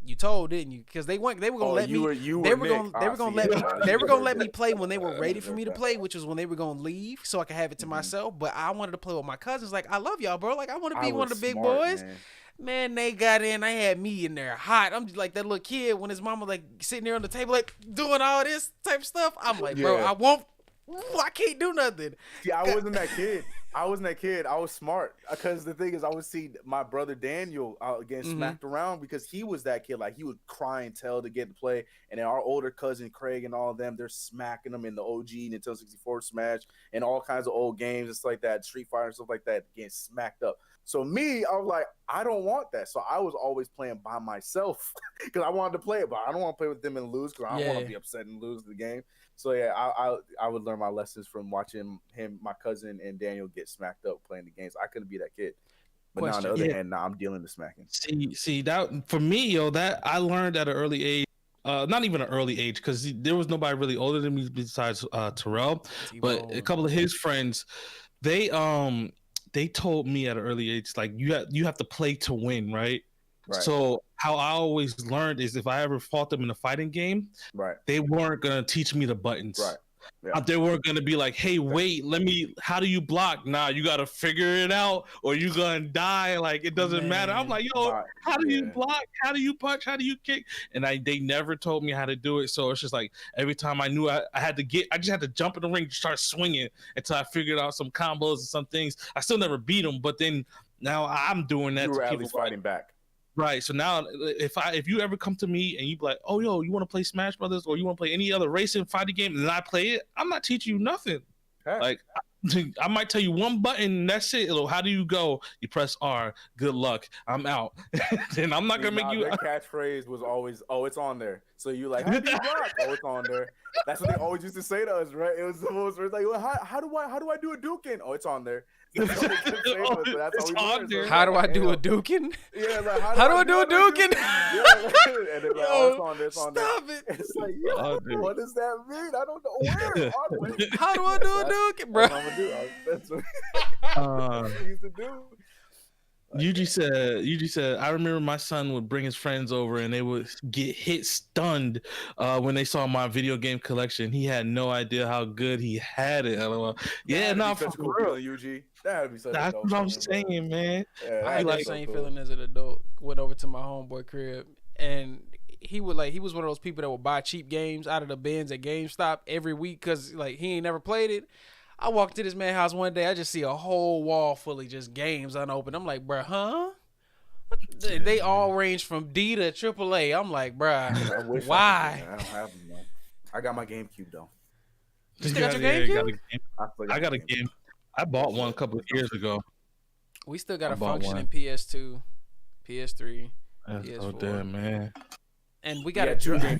Speaker 1: you told, didn't you? Because they were gonna let me. They were gonna let me play when they were ready for me to play, which was when they were gonna leave, so I could have it to myself. But I wanted to play with my cousins. Like, I love y'all, bro. Like, I want to be one of the big boys. Man, they got in. They had me in there hot. I'm just like that little kid when his mama like sitting there on the table like doing all this type of stuff. I'm like, bro, I can't do nothing.
Speaker 3: See, I wasn't that kid. I was smart, because the thing is, I would see my brother Daniel getting smacked around because he was that kid. Like, he would cry and tell to get to play, and then our older cousin Craig and all of them, they're smacking them in the OG Nintendo 64 Smash and all kinds of old games and stuff like that, Street Fighter and stuff like that, getting smacked up. So me, I was like, I don't want that. So I was always playing by myself because I wanted to play it, but I don't want to play with them and lose because I don't want to be upset and lose the game. So yeah, I would learn my lessons from watching my cousin and Daniel get smacked up playing the games. I couldn't be that kid. But now on the other hand, now I'm dealing with smacking.
Speaker 2: See that for me, yo, that I learned at an early age. Not even an early age, because there was nobody really older than me besides Terrell. But a couple of his friends, they told me at an early age, like you have to play to win, right? So how I always learned is if I ever fought them in a fighting game, they weren't gonna teach me the buttons. Yeah. They weren't gonna be like, hey, wait, how do you block? Nah, you gotta figure it out or you gonna die. Like, it doesn't matter. I'm like, yo, how do you block? How do you punch? How do you kick? And they never told me how to do it. So it's just like every time I knew I just had to jump in the ring, start swinging until I figured out some combos and some things. I still never beat them, but then now I'm doing that.
Speaker 3: You were at least fighting back.
Speaker 2: Right. So now if you ever come to me and you be like, oh, yo, you want to play Smash Brothers or you want to play any other racing fighting game and I play it, I'm not teaching you nothing. Okay. Like, I might tell you one button, that's it. How do you go? You press R. Good luck. I'm out. And I'm not going to make you.
Speaker 3: Their catchphrase was always, oh, it's on there. So you like, how do you block? Oh, it's on there. That's what they always used to say to us, right? It was the most like, well, how do I do a Dukin? Oh, it's on there. How do
Speaker 1: I do a Dukin?
Speaker 3: Yeah, like,
Speaker 1: how do I do a Dukin?
Speaker 3: Yeah, and they're like, oh, it's on there. It's on there.
Speaker 1: Stop it.
Speaker 3: It's like, yo, what does that mean? I don't know. Where?
Speaker 1: How do I do a Dukin, bro?
Speaker 3: That's what I used to do.
Speaker 2: Yuji said, I remember my son would bring his friends over and they would get hit stunned when they saw my video game collection. He had no idea how good he had it. Yeah, no, for real.
Speaker 3: Yuji. That'd be such
Speaker 2: That's what I'm saying, man.
Speaker 1: Yeah, I had that same feeling as an adult. Went over to my homeboy crib and he was one of those people that would buy cheap games out of the bins at GameStop every week because like he ain't never played it. I walked to this man's house one day. I just see a whole wall full of just games unopened. I'm like, bruh, huh? They all range from D to AAA. I'm like, bruh, why?
Speaker 3: I don't have them, man. I got my GameCube, though.
Speaker 1: You still got your GameCube?
Speaker 2: I got a game. I bought one a couple of years ago.
Speaker 1: We still got a functioning PS2, PS3,
Speaker 2: That's
Speaker 1: PS4.
Speaker 2: so damn, man.
Speaker 1: And we got a dream. I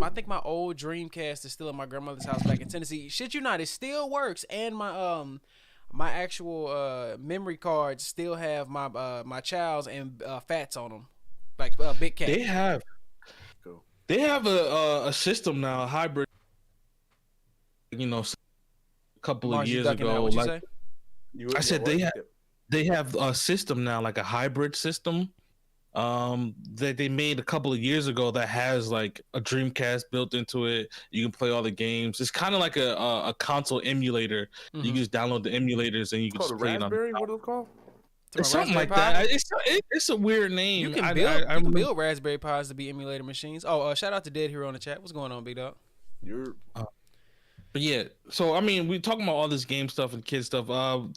Speaker 1: think my old Dreamcast is still at my grandmother's house back in Tennessee. Shit you not, it still works. And my actual memory cards still have my child's and Fats on them, like Big Cat.
Speaker 2: They have a system now, a hybrid. You know, a couple of years ago, like I said, they have a system now, like a hybrid system. That they made a couple of years ago that has like a Dreamcast built into it. You can play all the games. It's kind of like a console emulator. Mm-hmm. You can just download the emulators and you can just play it on.
Speaker 3: What is it called?
Speaker 2: It's something like that. It's a weird name.
Speaker 1: You can build Raspberry Pis to be emulator machines. Oh, shout out to Dead Hero in the chat. What's going on, Big Dog?
Speaker 2: But yeah, so I mean, we're talking about all this game stuff and kid stuff. I'm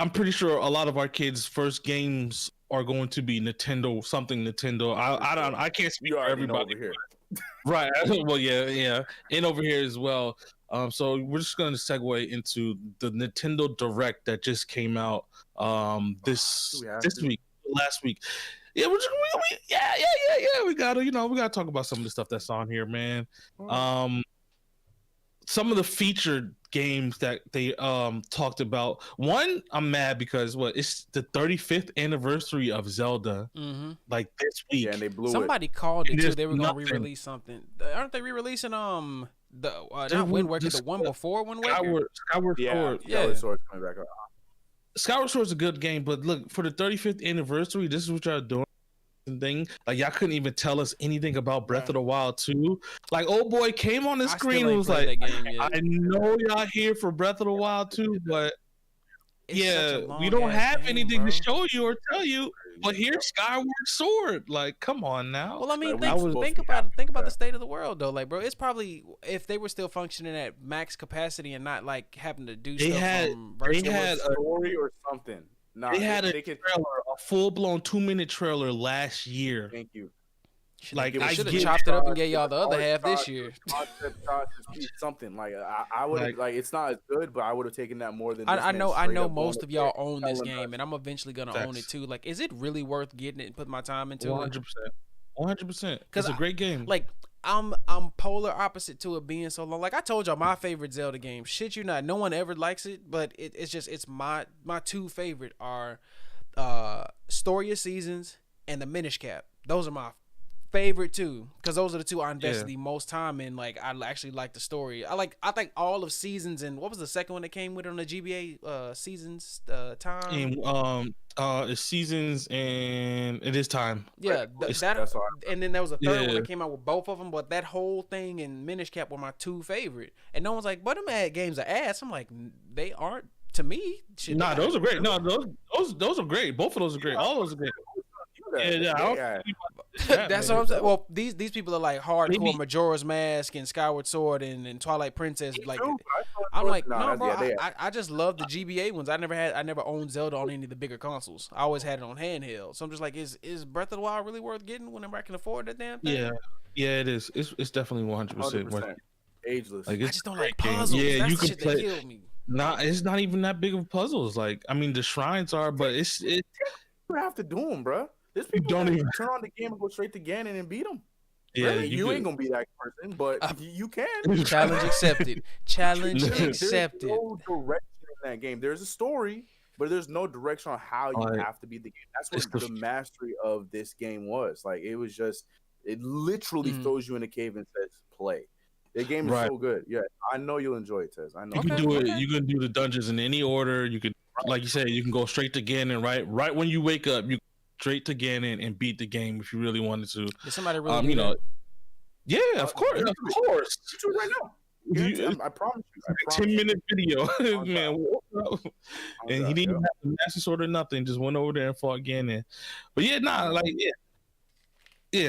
Speaker 2: pretty sure a lot of our kids' first games are going to be Nintendo. I can't speak for everybody
Speaker 3: here.
Speaker 2: Right. Well, yeah, and over here as well. So we're just going to segue into the Nintendo Direct that just came out this week, last week. Yeah, we gotta talk about some of the stuff that's on here, man. Some of the featured games that they talked about. One, I'm mad because it's the 35th anniversary of Zelda, like this week.
Speaker 3: Yeah, and they blew
Speaker 1: Somebody called it too. They were gonna re-release something. Aren't they re-releasing not Wind Waker, the one before Wind Waker?
Speaker 2: Skyward Sword.
Speaker 3: Skyward Sword's coming back up.
Speaker 2: Skyward Sword's a good game, but look, for the 35th anniversary, this is what y'all doing. Thing like y'all couldn't even tell us anything about Breath of the Wild 2. Like, old boy came on the screen and was like, I know y'all here for Breath of the Wild 2, but we don't have anything to show you or tell you. But here's Skyward Sword. Like, come on now.
Speaker 1: Well, I mean, think about the state of the world though. Like, bro, it's probably if they were still functioning at max capacity and not like having to do stuff from virtual.
Speaker 3: They had a story or something.
Speaker 2: They had a trailer, a full-blown 2-minute trailer last year.
Speaker 3: Thank you.
Speaker 2: Like I
Speaker 1: should have
Speaker 2: get
Speaker 1: chopped it up and gave y'all the other half this year.
Speaker 3: Something like I would have like it's not as good, but I would have taken that more than. This
Speaker 1: I
Speaker 3: man
Speaker 1: know
Speaker 3: straight up
Speaker 1: most
Speaker 3: going
Speaker 1: of y'all
Speaker 3: there,
Speaker 1: own this
Speaker 3: telling
Speaker 1: game,
Speaker 3: us.
Speaker 1: and I'm eventually gonna own it too. Like, is it really worth getting it and putting my time into it?
Speaker 2: 100%. 100%. It's a great game.
Speaker 1: Like, I'm polar opposite to it being so long. Like I told y'all, my favorite Zelda game. Shit, you not. No one ever likes it, but it's my two favorite are Story of Seasons and the Minish Cap. Those are my favorite two, because those are the two I invested the most time in. Like I actually like the story. I think all of Seasons, and what was the second one that came with it on the GBA? Seasons Time.
Speaker 2: And it's Seasons and it is Time.
Speaker 1: Yeah, and then there was a third one that came out with both of them. But that whole thing and Minish Cap were my two favorite. And no one's like, "But them ad games are ass." I'm like, they aren't to me.
Speaker 2: Nah, those are great. No, those are great. Both of those are great. All those are great.
Speaker 1: That's what I'm saying. Well, these people are like hardcore Majora's Mask and Skyward Sword and Twilight Princess. Like, I'm like, no, bro. I just love the GBA ones. I never owned Zelda on any of the bigger consoles. I always had it on handheld. So I'm just like, is Breath of the Wild really worth getting whenever I can afford that damn thing?
Speaker 2: Yeah, it is. It's definitely 100% worth it.
Speaker 3: Ageless.
Speaker 2: Like,
Speaker 1: I just don't like puzzles. Yeah, that's the shit that killed me.
Speaker 2: Nah, it's not even that big of puzzles. Like, I mean, the shrines are, but it.
Speaker 3: You have to do them, bro. There's people don't even turn on the game and go straight to Ganon and beat them. Yeah, really? You ain't gonna be that person, but you can.
Speaker 1: Challenge accepted. Challenge accepted.
Speaker 3: There's no direction in that game. There's a story, but there's no direction on how you have to beat the game. That's what the mastery of this game was. Like, it was just, it literally throws you in a cave and says play. The game is so good. Yeah, I know you'll enjoy it, Tez. I know.
Speaker 2: You can do it. You can do the dungeons in any order. You can, like you said, you can go straight to Ganon. Right when you wake up, you straight to Ganon and beat the game if you really wanted to.
Speaker 1: Did somebody really
Speaker 2: yeah, of course.
Speaker 3: You do it right now. I promise you.
Speaker 2: 10-minute video. Man, and he didn't have the Master Sword or nothing, just went over there and fought Ganon. But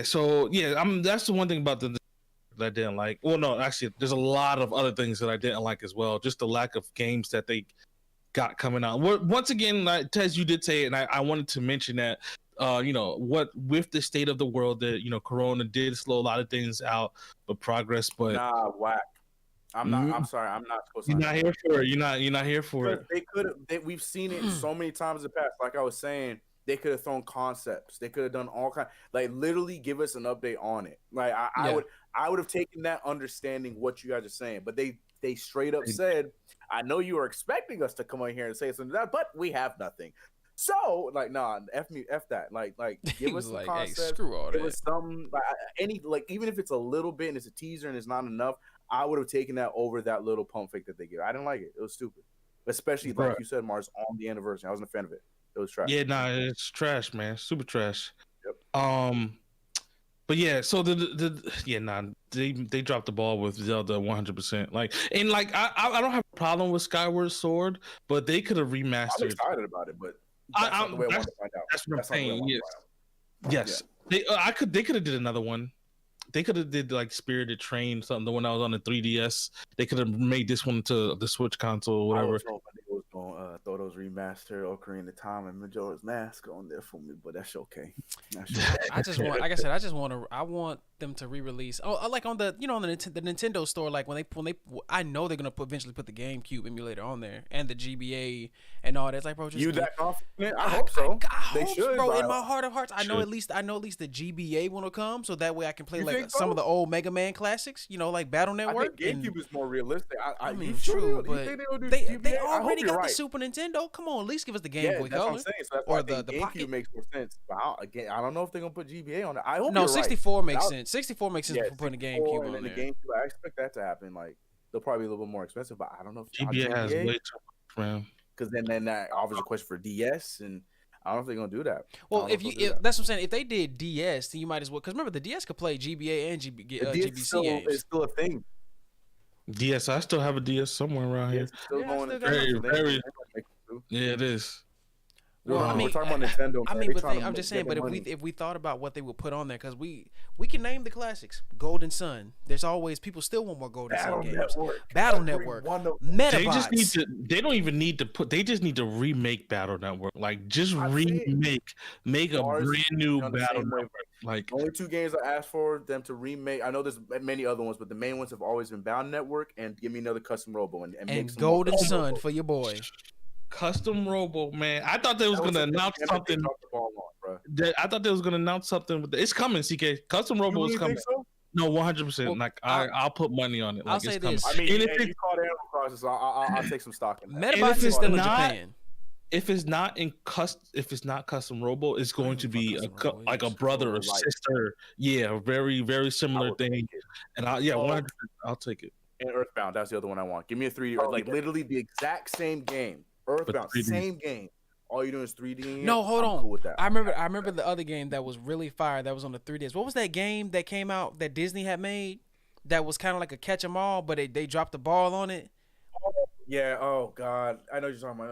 Speaker 2: so that's the one thing about that I didn't like. Well, no, actually there's a lot of other things that I didn't like as well. Just the lack of games that they got coming out. Once again, like Tez, you did say it, and I wanted to mention that what with the state of the world, that Corona did slow a lot of things out, but progress. But
Speaker 3: whack. I'm sorry. I'm not supposed to.
Speaker 2: You're not here for it. You're not here for it.
Speaker 3: They could have. We've seen it so many times in the past. Like I was saying, they could have thrown concepts. They could have done all kind. Like literally, give us an update on it. Like I would have taken that understanding what you guys are saying, but they straight up said, I know you are expecting us to come on here and say something that, but we have nothing. So like, nah, F that. Like give us some concepts. Hey, screw all that. Give us some even if it's a little bit and it's a teaser and it's not enough, I would have taken that over that little pump fake that they give. I didn't like it. It was stupid. Especially like you said, Mars, on the anniversary. I wasn't a fan of it. It was trash.
Speaker 2: Yeah, it's trash, man. Super trash. Yep. But yeah, so they dropped the ball with Zelda 100%. Like, and like I don't have a problem with Skyward Sword, but they could have remastered.
Speaker 3: I'm excited about it, but that's not the way I want to find out.
Speaker 2: That's what I'm saying. Yes. They could have did another one. They could have did like Spirited Train, something, the one that was on the 3DS. They could have made this one to the Switch console or whatever.
Speaker 3: I was hoping they was gonna throw those remastered Ocarina of Time and Majora's Mask on there for me, but that's okay.
Speaker 1: I just want, like I said, I want them to re-release. Oh, like on the the Nintendo store, like when they, I know they're gonna eventually put the GameCube emulator on there and the GBA and all that. It's like, bro, just
Speaker 3: that confident? I hope so.
Speaker 1: I hope, should, bro. In my heart of hearts, I know at least the GBA one will come, so that way I can play like some of the old Mega Man classics. Like Battle Network.
Speaker 3: I think GameCube is more realistic.
Speaker 1: I mean, true, but they already got the Super Nintendo. Come on, at least give us the Game Boy Color.
Speaker 3: What I'm saying. So or the GameCube Pocket makes more sense. But I don't know if they're gonna put GBA on it. I hope
Speaker 1: no. 64 makes sense. 64 makes sense for putting the GameCube on there.
Speaker 3: The GameCube, I expect that to happen. Like they'll probably be a little bit more expensive, but I don't know if
Speaker 2: GBA has way too much RAM.
Speaker 3: Because then that offers a question for DS, and I don't know if they're gonna do that.
Speaker 1: Well, if that's what I'm saying. If they did DS, then you might as well. Because remember, the DS could play GBA and GBC games.
Speaker 3: It's still a thing.
Speaker 2: DS, I still have a DS somewhere around here.
Speaker 3: It's still going.
Speaker 2: Very. Yeah, it is.
Speaker 1: Well, I mean,
Speaker 3: we're talking about Nintendo.
Speaker 1: I
Speaker 3: Man.
Speaker 1: mean,
Speaker 3: They
Speaker 1: but
Speaker 3: trying to
Speaker 1: I'm just saying.
Speaker 3: get
Speaker 1: But
Speaker 3: money.
Speaker 1: if we thought about what they would put on there, because we can name the classics. Golden Sun. There's always people still want more Golden Sun games. Battle Network. Metabots.
Speaker 2: They don't even need to put. They just need to remake Battle Network. Like just make a brand new Battle Network. Like
Speaker 3: the only two games I asked for them to remake. I know there's many other ones, but the main ones have always been Battle Network and give me another Custom Robo and make some
Speaker 1: Golden Sun for your boy.
Speaker 2: Custom Robo, man. I thought they was gonna announce something. I thought they was gonna announce something. It's coming, CK. Custom Robo is coming. So? No, 100%. Like I'll put money on it. Like,
Speaker 1: I'll say this.
Speaker 3: I mean, if you call it Animal Crossing, so I'll take some stock in that.
Speaker 1: Metabots is still in Japan.
Speaker 2: If it's not Custom Robo, it's going to be like a brother or sister. Yeah, very very similar thing. And 100%, I'll take it.
Speaker 3: And Earthbound, that's the other one I want. Give me a 3D, like literally the exact same game. Earthbound, same game. All you're doing is 3D.
Speaker 1: No, hold on.
Speaker 3: Cool with that.
Speaker 1: I remember the other game that was really fire. That was on the 3DS. What was that game that came out that Disney had made? That was kind of like a catch 'em all, but they dropped the ball on it.
Speaker 3: Yeah. Oh God, I know what you're talking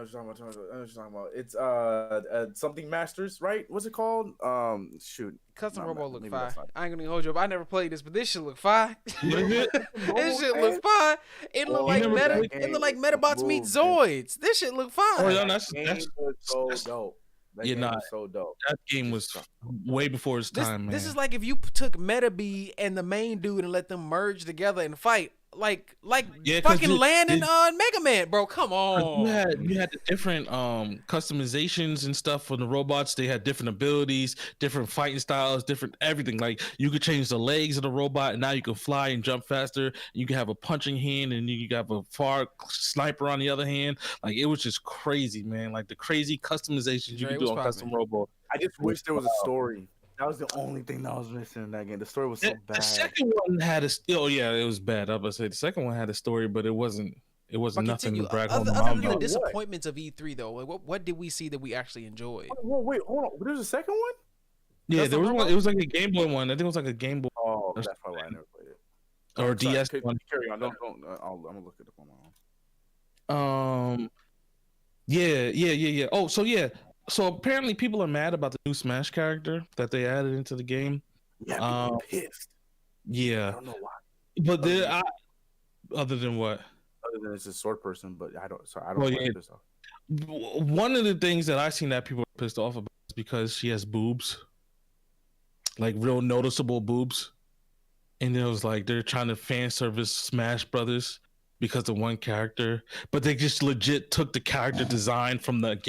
Speaker 3: about. It's something Masters, right? What's it called? Shoot.
Speaker 1: Custom Robo look fire. I ain't gonna hold you up. I never played this, but this shit look fire. This shit look fire. It look like Metabots meet Zoids. This shit look fire.
Speaker 3: Oh, that's so dope. That so dope.
Speaker 2: That game was way before its time, man.
Speaker 1: This is like if you took Metabee and the main dude and let them merge together and fight. Like fucking Land and Mega Man, bro. Come on.
Speaker 2: You had the different customizations and stuff for the robots. They had different abilities, different fighting styles, different everything. Like you could change the legs of the robot, and now you can fly and jump faster. You can have a punching hand, and you can have a far sniper on the other hand. Like it was just crazy, man. Like the crazy customizations you could do on Custom Robo.
Speaker 3: I just wish there was a story. That was the only thing that was missing in that game. The story was so bad.
Speaker 2: The second one had a it was bad. I was about to say the second one had a story, but it wasn't nothing to brag home.
Speaker 1: Other than the disappointments of E3 though, what did we see that we actually enjoyed?
Speaker 3: Wait, hold on. There's a second one?
Speaker 2: Yeah, there was one. It was like a Game Boy one. I think it was like a Game Boy.
Speaker 3: Oh, that's probably why I never played it.
Speaker 2: Or DS one.
Speaker 3: Carry on. I'm gonna look it up on my
Speaker 2: own. Yeah. Oh, so yeah. So apparently people are mad about the new Smash character that they added into the game.
Speaker 3: Yeah, people are pissed.
Speaker 2: Yeah.
Speaker 3: I don't know why.
Speaker 2: But other than what?
Speaker 3: Other than it's a sword person, but I don't.
Speaker 2: One of the things that I seen that people are pissed off about is because she has boobs, like real noticeable boobs, and it was like they're trying to fan service Smash Brothers because of one character, but they just legit took the character design from the game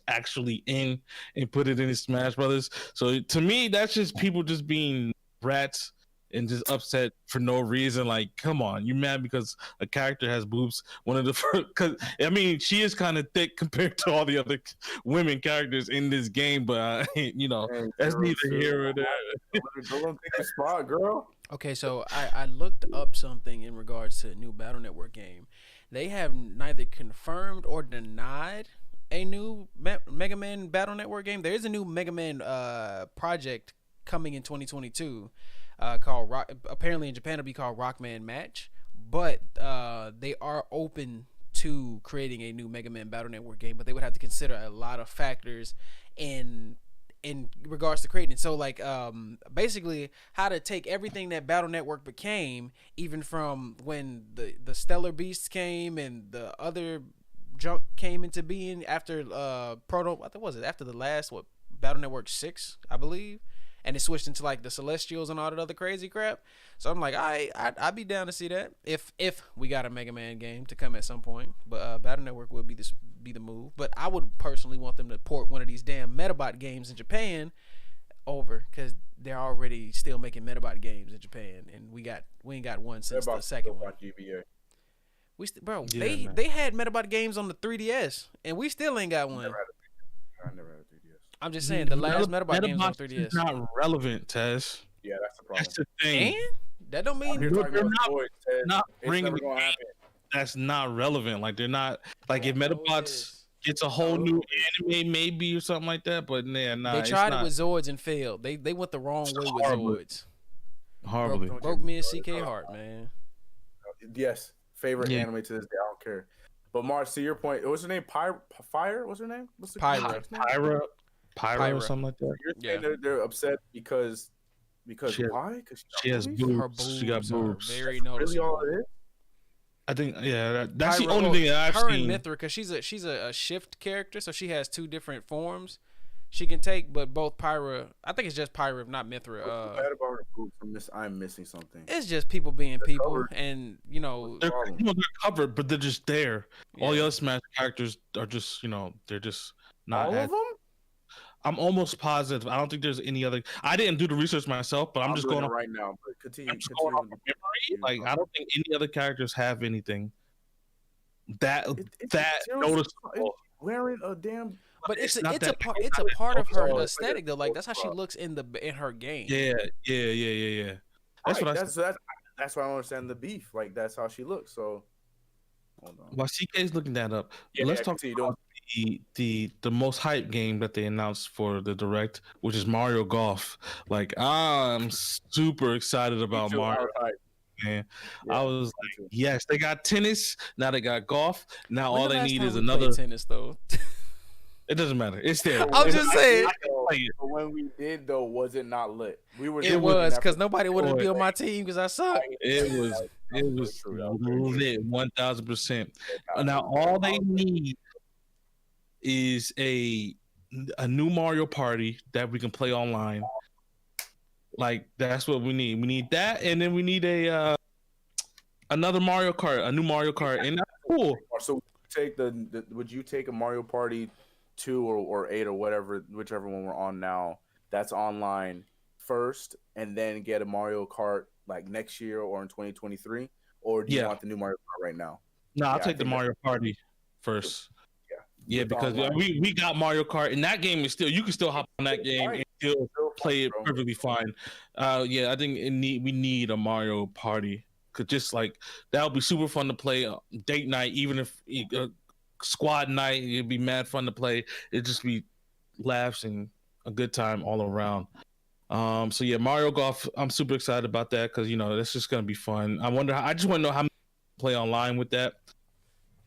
Speaker 2: actually in and put it in his Smash Brothers. So to me, that's just people just being rats and just upset for no reason. Like, come on, you mad because a character has boobs? One of the first, because I mean, she is kind of thick compared to all the other women characters in this game, but that's neither here or there.
Speaker 3: Don't take a spot, girl.
Speaker 1: Okay, so I looked up something in regards to a new Battle Network game. They have neither confirmed or denied a new Mega Man Battle Network game. There is a new Mega Man project coming in 2022 called apparently in Japan it'll be called Rockman Match, but they are open to creating a new Mega Man Battle Network game, but they would have to consider a lot of factors in regards to creating. So like basically how to take everything that Battle Network became, even from when the Stellar Beasts came and the other junk came into being after after the last Battle Network 6, I believe, and it switched into like the Celestials and all that other crazy crap. So I'm like, I'd be down to see that if we got a Mega Man game to come at some point. But Battle Network would be the move. But I would personally want them to port one of these damn Metabot games in Japan over, because they're already still making Metabot games in Japan, and we ain't got one since the second one. They had Metabot games on the 3DS, and we still ain't got one.
Speaker 3: I never had a 3DS.
Speaker 1: I'm just saying the last Metabot games on 3DS.
Speaker 2: Is not relevant, Tez.
Speaker 3: Yeah, that's the problem.
Speaker 2: That's the thing.
Speaker 1: And that don't mean
Speaker 2: they're not bringing the game. That's not relevant. Like they're not like if Metabots gets a whole new anime maybe or something like that. But nah,
Speaker 1: they tried it with Zoids and failed. They went the wrong way with Zoids.
Speaker 2: Horribly.
Speaker 1: Broke me and CK heart, man.
Speaker 3: Yes. Favorite anime to this day. I don't care. But Mars, to your point, what's her name? Fire? What's her name? What's the
Speaker 1: Pyra.
Speaker 3: name?
Speaker 2: Pyra or something like that.
Speaker 3: You're saying they're upset because why? Because
Speaker 2: she has boobs.
Speaker 1: Her boobs.
Speaker 2: She got boobs.
Speaker 1: Very noticeable.
Speaker 3: Really all it is?
Speaker 2: I think that's
Speaker 1: Pyra,
Speaker 2: the only thing that I've
Speaker 1: her
Speaker 2: seen.
Speaker 1: and Mithra, because she's a shift character, so she has two different forms she can take. But both Pyra, I think it's just Pyra, not Mithra.
Speaker 3: What's bad about her boobs? I'm missing something.
Speaker 1: It's just people being people,
Speaker 3: covered.
Speaker 1: and
Speaker 2: they're covered, but they're just there.
Speaker 1: Yeah.
Speaker 2: All the other Smash characters are just they're just not.
Speaker 3: All of them?
Speaker 2: I'm almost positive. I don't think there's any other. I didn't do the research myself, but I'm just going on
Speaker 3: right now. But continue.
Speaker 2: I'm just going off of memory. Like I don't think any other characters have anything that noticeable.
Speaker 3: Wearing a damn.
Speaker 1: But it's a part of her aesthetic though. Like that's how she looks in her game.
Speaker 2: Yeah. That's what
Speaker 3: that's why I don't understand the beef. Like that's how she looks. So hold on.
Speaker 2: While CK's looking that up, let's talk about the most hype game that they announced for the Direct, which is Mario Golf. Like I'm super excited about Mario. Man, I was like, yes, they got tennis. Now they got golf. Now all they need is another
Speaker 1: tennis, though.
Speaker 2: It doesn't matter. It's there.
Speaker 1: I'm just saying.
Speaker 3: But when we did though, was it not lit?
Speaker 1: It was because nobody wanted to be on my team because I suck.
Speaker 2: It was lit 1,000%. Now all they need is a new Mario Party that we can play online. Like that's what we need. We need that, and then we need another Mario Kart, a new Mario Kart, and that's cool.
Speaker 3: So would you take a Mario Party 2 or 8 or whatever, whichever one we're on now, that's online first, and then get a Mario Kart like next year or in 2023, or do you want the new Mario Kart right now?
Speaker 2: No, I'll take the Mario Party first. Yeah, because we got Mario Kart, and that game is still, you can still hop on that game and still play it perfectly fine. I think we need a Mario Party, cause just like that would be super fun to play date night, even if squad night, it'd be mad fun to play. It'd just be laughs and a good time all around. So yeah, Mario Golf, I'm super excited about that because that's just gonna be fun. I just want to know how many play online with that.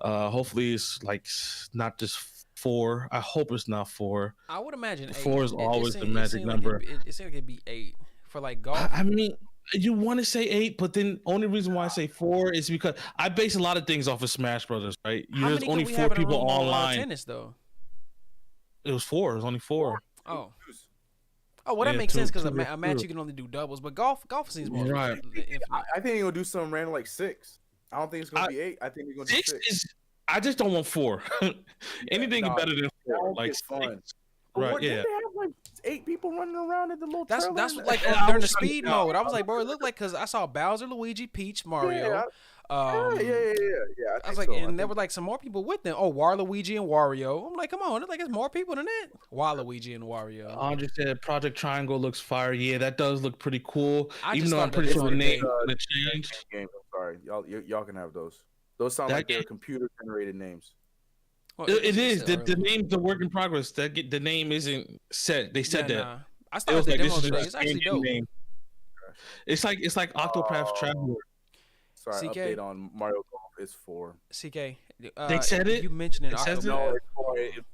Speaker 2: Hopefully it's like not just 4. I hope it's not 4.
Speaker 1: I would imagine
Speaker 2: 4 is always the magic number.
Speaker 1: It seems like it'd be 8 for like golf.
Speaker 2: I mean, you want to say 8, but then only reason why I say 4 is because I base a lot of things off of Smash Brothers, right? There's only 4 people online.
Speaker 1: Tennis though.
Speaker 2: It was 4. It was only 4.
Speaker 1: Oh, well, that makes sense because a match you can only do doubles, but golf seems more
Speaker 2: right.
Speaker 3: I think he'll do something random like 6. I don't think it's gonna be 8. I think he's gonna do 6.
Speaker 2: I just don't want 4. Anything better than 4. Like
Speaker 3: fun.
Speaker 2: Right?
Speaker 3: Did they have like 8 people running around at the little trailer?
Speaker 1: That's like during the speed mode. I was like, bro, it looked like because I saw Bowser, Luigi, Peach, Mario.
Speaker 3: Yeah.
Speaker 1: I was like, and there were like some more people with them. Oh, Waluigi and Wario. I'm like, come on, it's more people than that. Waluigi and Wario.
Speaker 2: Andre said Project Triangle looks fire. Yeah, that does look pretty cool. Even though I'm pretty
Speaker 1: sure
Speaker 2: the name gonna change.
Speaker 3: I'm sorry, y'all can have those. Those sound like they're computer generated names.
Speaker 2: Well, it is. The name's a work in progress. The name isn't set. They said that.
Speaker 1: Nah. I started the demo today. It's actually dope.
Speaker 2: Name. It's like Octopath Traveler.
Speaker 3: Sorry,
Speaker 1: CK?
Speaker 3: Update on Mario Golf is 4.
Speaker 1: CK,
Speaker 2: they said it.
Speaker 1: You mentioned it.
Speaker 3: No,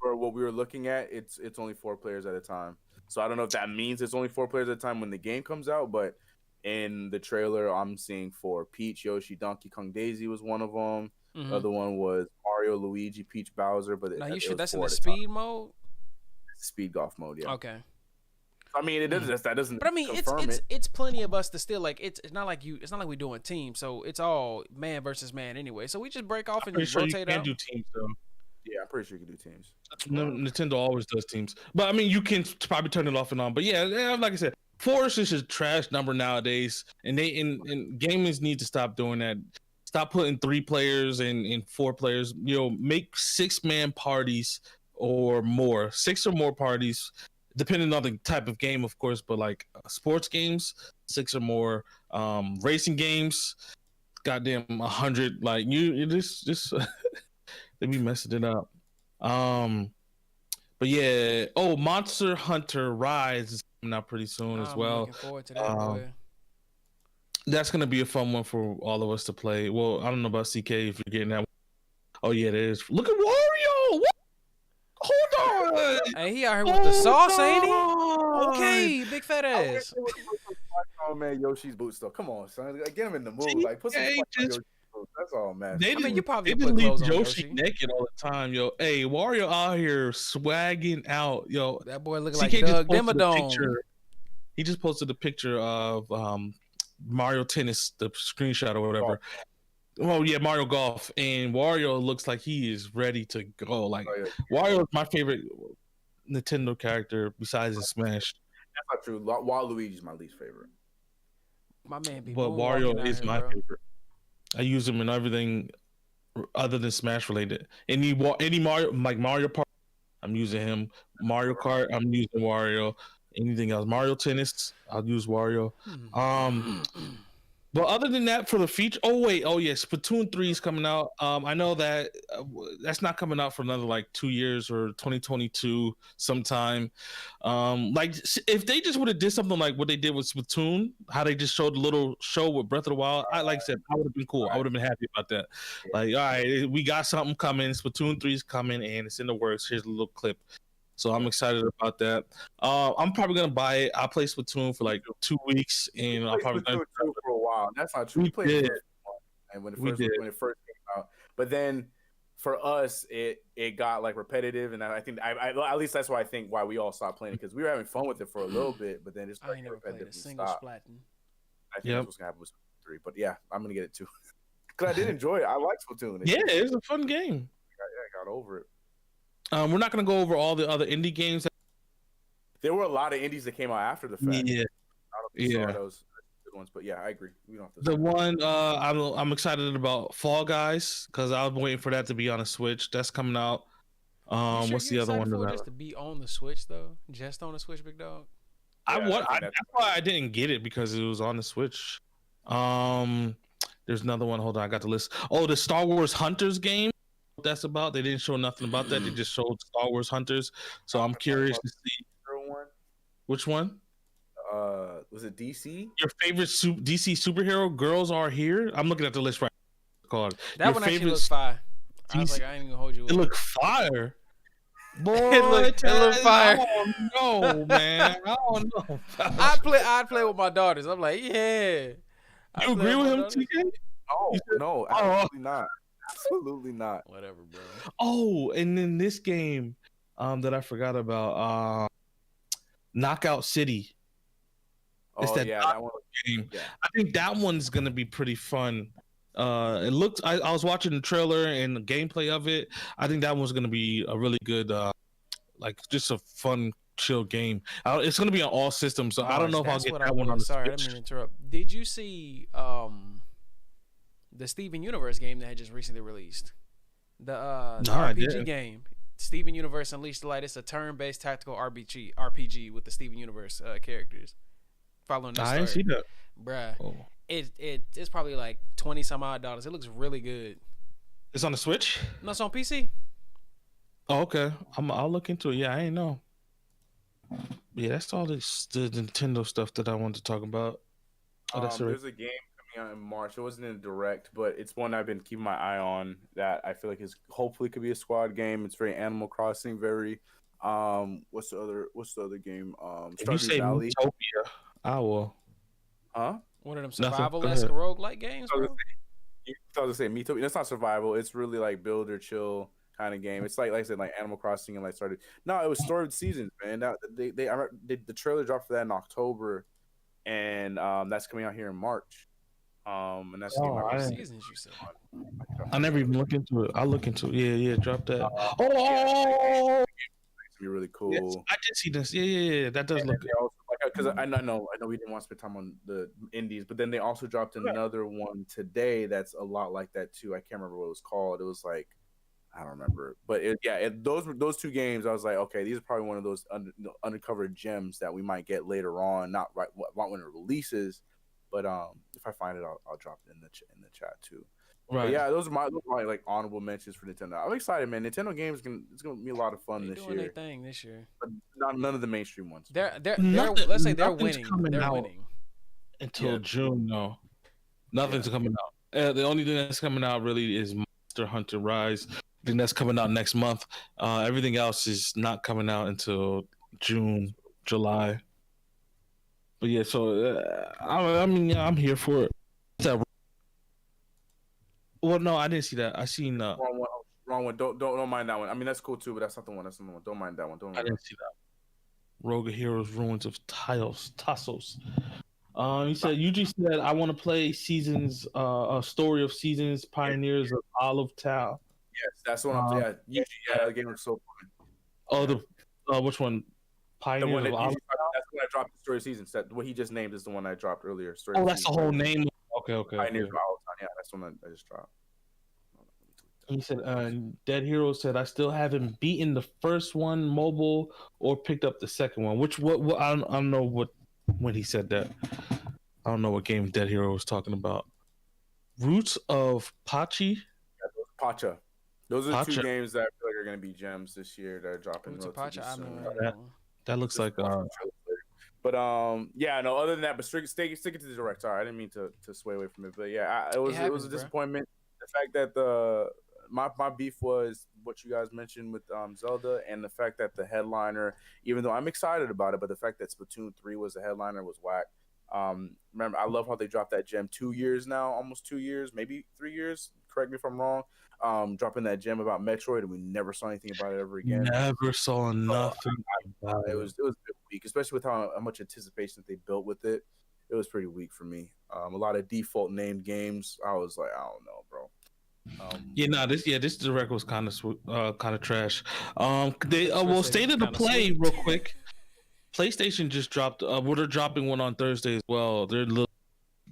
Speaker 3: for what we were looking at, it's only 4 players at a time. So I don't know if that means it's only 4 players at a time when the game comes out, but in the trailer, I'm seeing 4. Peach, Yoshi, Donkey Kong, Daisy was one of them.
Speaker 1: Mm-hmm.
Speaker 3: The other one was Mario, Luigi, Peach, Bowser. But
Speaker 1: now you sure that's in the speed mode?
Speaker 3: Speed golf mode, yeah.
Speaker 1: Okay.
Speaker 3: I mean, it doesn't. That doesn't.
Speaker 1: But I mean, it's plenty of us to still like. It's not like we're doing teams. So it's all man versus man anyway. So we just break off and rotate
Speaker 2: you
Speaker 1: out.
Speaker 2: can do teams though.
Speaker 3: Yeah, I'm pretty sure you can do teams.
Speaker 2: Nintendo always does teams, but I mean, you can probably turn it off and on. But yeah, like I said, 4 is just a trash number nowadays, and gamers need to stop doing that. Stop putting 3 players and 4 players. Make 6-man parties or more, 6 or more parties, depending on the type of game, of course. But like sports games, 6 or more. Racing games, goddamn 100. Like you just they be messing it up. But yeah. Oh, Monster Hunter Rise is coming out pretty soon as well.
Speaker 1: Looking forward to that.
Speaker 2: That's gonna be a fun one for all of us to play. Well, I don't know about CK if you're getting that one. Oh yeah, it is. Look at Wario. What? Hold on.
Speaker 1: Hey, he out here with the sauce, ain't he?
Speaker 2: on.
Speaker 1: Okay, big fat
Speaker 3: I wish
Speaker 1: ass.
Speaker 3: they would put some spice on, man, Yoshi's boots though. Come on, son. Like, get him in the mood. Like, put some
Speaker 2: They
Speaker 3: spice on
Speaker 2: just,
Speaker 3: Yoshi's boots. That's all, man.
Speaker 2: they
Speaker 1: I mean,
Speaker 2: just,
Speaker 1: you probably
Speaker 2: they
Speaker 1: can
Speaker 2: just
Speaker 1: put
Speaker 2: leave
Speaker 1: clothes on
Speaker 2: Yoshi
Speaker 1: Yoshi.
Speaker 2: naked all the time, yo. Hey, Wario out here swagging out, yo.
Speaker 1: That boy looking like
Speaker 2: CK just
Speaker 1: Doug
Speaker 2: posted a
Speaker 1: Dimmadome.
Speaker 2: picture. He just posted a picture of Mario Tennis, the screenshot or whatever. Oh yeah, Mario Golf, and Wario looks like he is ready to go. Like Wario is my favorite Nintendo character besides in Smash.
Speaker 3: That's not true. Waluigi's my least favorite.
Speaker 1: My man be
Speaker 2: But
Speaker 1: moonwalking
Speaker 2: Wario
Speaker 1: out
Speaker 2: is
Speaker 1: here,
Speaker 2: my
Speaker 1: bro.
Speaker 2: favorite. I use him in everything other than Smash related. Any Mario, like Mario Party, I'm using him. Mario Kart, I'm using Wario. Anything else? Mario Tennis, I'll use Wario. But other than that, for the feature, oh yeah, Splatoon 3 is coming out. I know that that's not coming out for another like 2 years or 2022 sometime. Like if they just would have did something like what they did with Splatoon, how they just showed a little show with Breath of the Wild, like I said, I would have been cool. I would have been happy about that. Like, all right, we got something coming. Splatoon 3 is coming, and it's in the works. Here's a little clip. So I'm excited about that. I'm probably gonna buy it. I'll play Splatoon for like 2 weeks, and I'll probably
Speaker 3: Splatoon 2 for a while. That's not true. We played it first one, and when it first came out, but then for us, it got like repetitive, and I think I at least that's why I think why we all stopped playing it, because we were having fun with it for a little bit, but then it's
Speaker 1: I
Speaker 3: like
Speaker 1: ain't never played a single
Speaker 3: stopped.
Speaker 1: Splatoon.
Speaker 3: I think that's what's gonna happen with Splatoon 3, but yeah, I'm gonna get it too because I did enjoy it. I like Splatoon.
Speaker 2: It was a fun game.
Speaker 3: I got over it.
Speaker 2: We're not going to go over all the other indie games.
Speaker 3: There were a lot of indies that came out after the fact.
Speaker 2: Yeah,
Speaker 3: saw those good ones, but yeah, I agree. We don't have to.
Speaker 2: The one I'm excited about, Fall Guys, because I was waiting for that to be on a Switch. That's coming out. What's the other one?
Speaker 1: Just to be on the Switch though, just on the Switch, big dog.
Speaker 2: That's why I didn't get it, because it was on the Switch. There's another one. Hold on, I got the list. Oh, the Star Wars Hunters game. What that's about? They didn't show nothing about that. They just showed Star Wars Hunters. So I'm curious to see. Which one?
Speaker 3: Was it DC?
Speaker 2: Your favorite DC superhero? Girls Are Here. I'm looking at the list right now. Called
Speaker 1: that one actually looks fire. I was like, I ain't even gonna hold you.
Speaker 2: It looked fire. Boy,
Speaker 1: it looked fire.
Speaker 2: I don't know, man. I don't know.
Speaker 1: I'd play with my daughters. I'm like, yeah.
Speaker 2: You agree with him, TK?
Speaker 3: No, absolutely not. Absolutely not.
Speaker 1: Whatever, bro.
Speaker 2: Oh, and then this game that I forgot about, Knockout City. It's that one game. Yeah. I think that one's gonna be pretty fun. It looked. I was watching the trailer and the gameplay of it. I think that one's gonna be a really good, like just a fun, chill game. It's gonna be on all systems, so I don't know if I'll get that one on the Switch.
Speaker 1: Sorry, I didn't mean to interrupt. Did you see the Steven Universe game that had just recently released? The RPG game. Steven Universe Unleashed the Light. It's a turn-based tactical RPG with the Steven Universe characters. Following the story.
Speaker 2: I didn't see that,
Speaker 1: bruh. Oh. It's probably like $20 some odd. It looks really good.
Speaker 2: It's on the Switch?
Speaker 1: No, it's on PC.
Speaker 2: Oh, okay. I'll look into it. Yeah, I ain't know. Yeah, that's all the Nintendo stuff that I wanted to talk about.
Speaker 3: There's a game coming out in March. It wasn't in Direct, but it's one I've been keeping my eye on that I feel like is hopefully could be a squad game. It's very Animal Crossing, very what's the other game?
Speaker 2: If you say
Speaker 3: Valley.
Speaker 2: Utopia, I will.
Speaker 3: Huh?
Speaker 1: One of them survival-esque roguelike games, bro?
Speaker 3: I was gonna say Metopia. That's not survival. It's really like build or chill kind of game. It's like I said, like Animal Crossing and like started. No, it was Storied Seasons, man. Now the trailer dropped for that in October, and that's coming out here in March. And that's
Speaker 1: Seasons. You said.
Speaker 2: I never even looked into it. I'll look into it. Yeah. Drop that.
Speaker 3: It's gonna be really cool.
Speaker 2: Yes, I did see this. Yeah. That does look good.
Speaker 3: Because I know we didn't want to spend time on the indies, but then they also dropped another one today that's a lot like that too. I can't remember what it was called. It was like I don't remember, but those two games. I was like, okay, these are probably one of those undercover gems that we might get later on. Not when it releases, but if I find it, I'll drop it in the chat too. Right. But yeah, those are my like honorable mentions for Nintendo. I'm excited, man. Nintendo games it's gonna be a lot of fun this year.
Speaker 1: They're doing their thing this year,
Speaker 3: but none of the mainstream ones.
Speaker 1: Let's say they're winning. They're winning
Speaker 2: until June. No, nothing's coming out. The only thing that's coming out really is Monster Hunter Rise. I think that's coming out next month. Everything else is not coming out until June, July. But yeah, so I mean, yeah, I'm here for it. Well, no, I didn't see that. I seen
Speaker 3: Wrong one. Wrong one. Don't mind that one. I mean, that's cool too, but that's not the one. That's not the one. Don't mind that one. Don't.
Speaker 2: I didn't see that. Rogue Heroes Ruins of Tassos. He said, UG said, I want to play Seasons, a story of Seasons, Pioneers of Olive Town.
Speaker 3: Yes, that's the one. Yeah, the game was so fun.
Speaker 2: Oh, the which one? Pioneers
Speaker 3: the one that
Speaker 2: of Olive Town?
Speaker 3: That's the one I dropped the story of Seasons. That what he just named is the one I dropped earlier. Story
Speaker 2: Oh, that's the whole name. Okay.
Speaker 3: Pioneers of Olive Town. Yeah, that's the one I just dropped.
Speaker 2: He said, Dead Hero said, I still haven't beaten the first one mobile or picked up the second one. What I don't know when he said that. I don't know what game Dead Hero was talking about. Roots of Pachi?
Speaker 3: Yeah, Pacha. Those are two games that I feel like are going to be gems this year that are dropping.
Speaker 1: Roots of Pacha, I know
Speaker 2: that looks like
Speaker 3: but yeah, no. Other than that, but stick it to the direct. Sorry, I didn't mean to sway away from it, but yeah, it was a disappointment. The fact that my beef was what you guys mentioned with Zelda, and the fact that the headliner, even though I'm excited about it, but the fact that Splatoon 3 was the headliner was whack. Remember, I love how they dropped that gem 2 years now, almost 2 years, maybe 3 years. Correct me if I'm wrong. Dropping that gem about Metroid, and we never saw anything about it ever again.
Speaker 2: Never saw nothing.
Speaker 3: It was a bit weak, especially with how much anticipation that they built with it. It was pretty weak for me. A lot of default named games. I was like, I don't know, bro.
Speaker 2: This direct was kind of trash. They state of the play real quick. PlayStation just dropped. They're dropping one on Thursday as well. Their little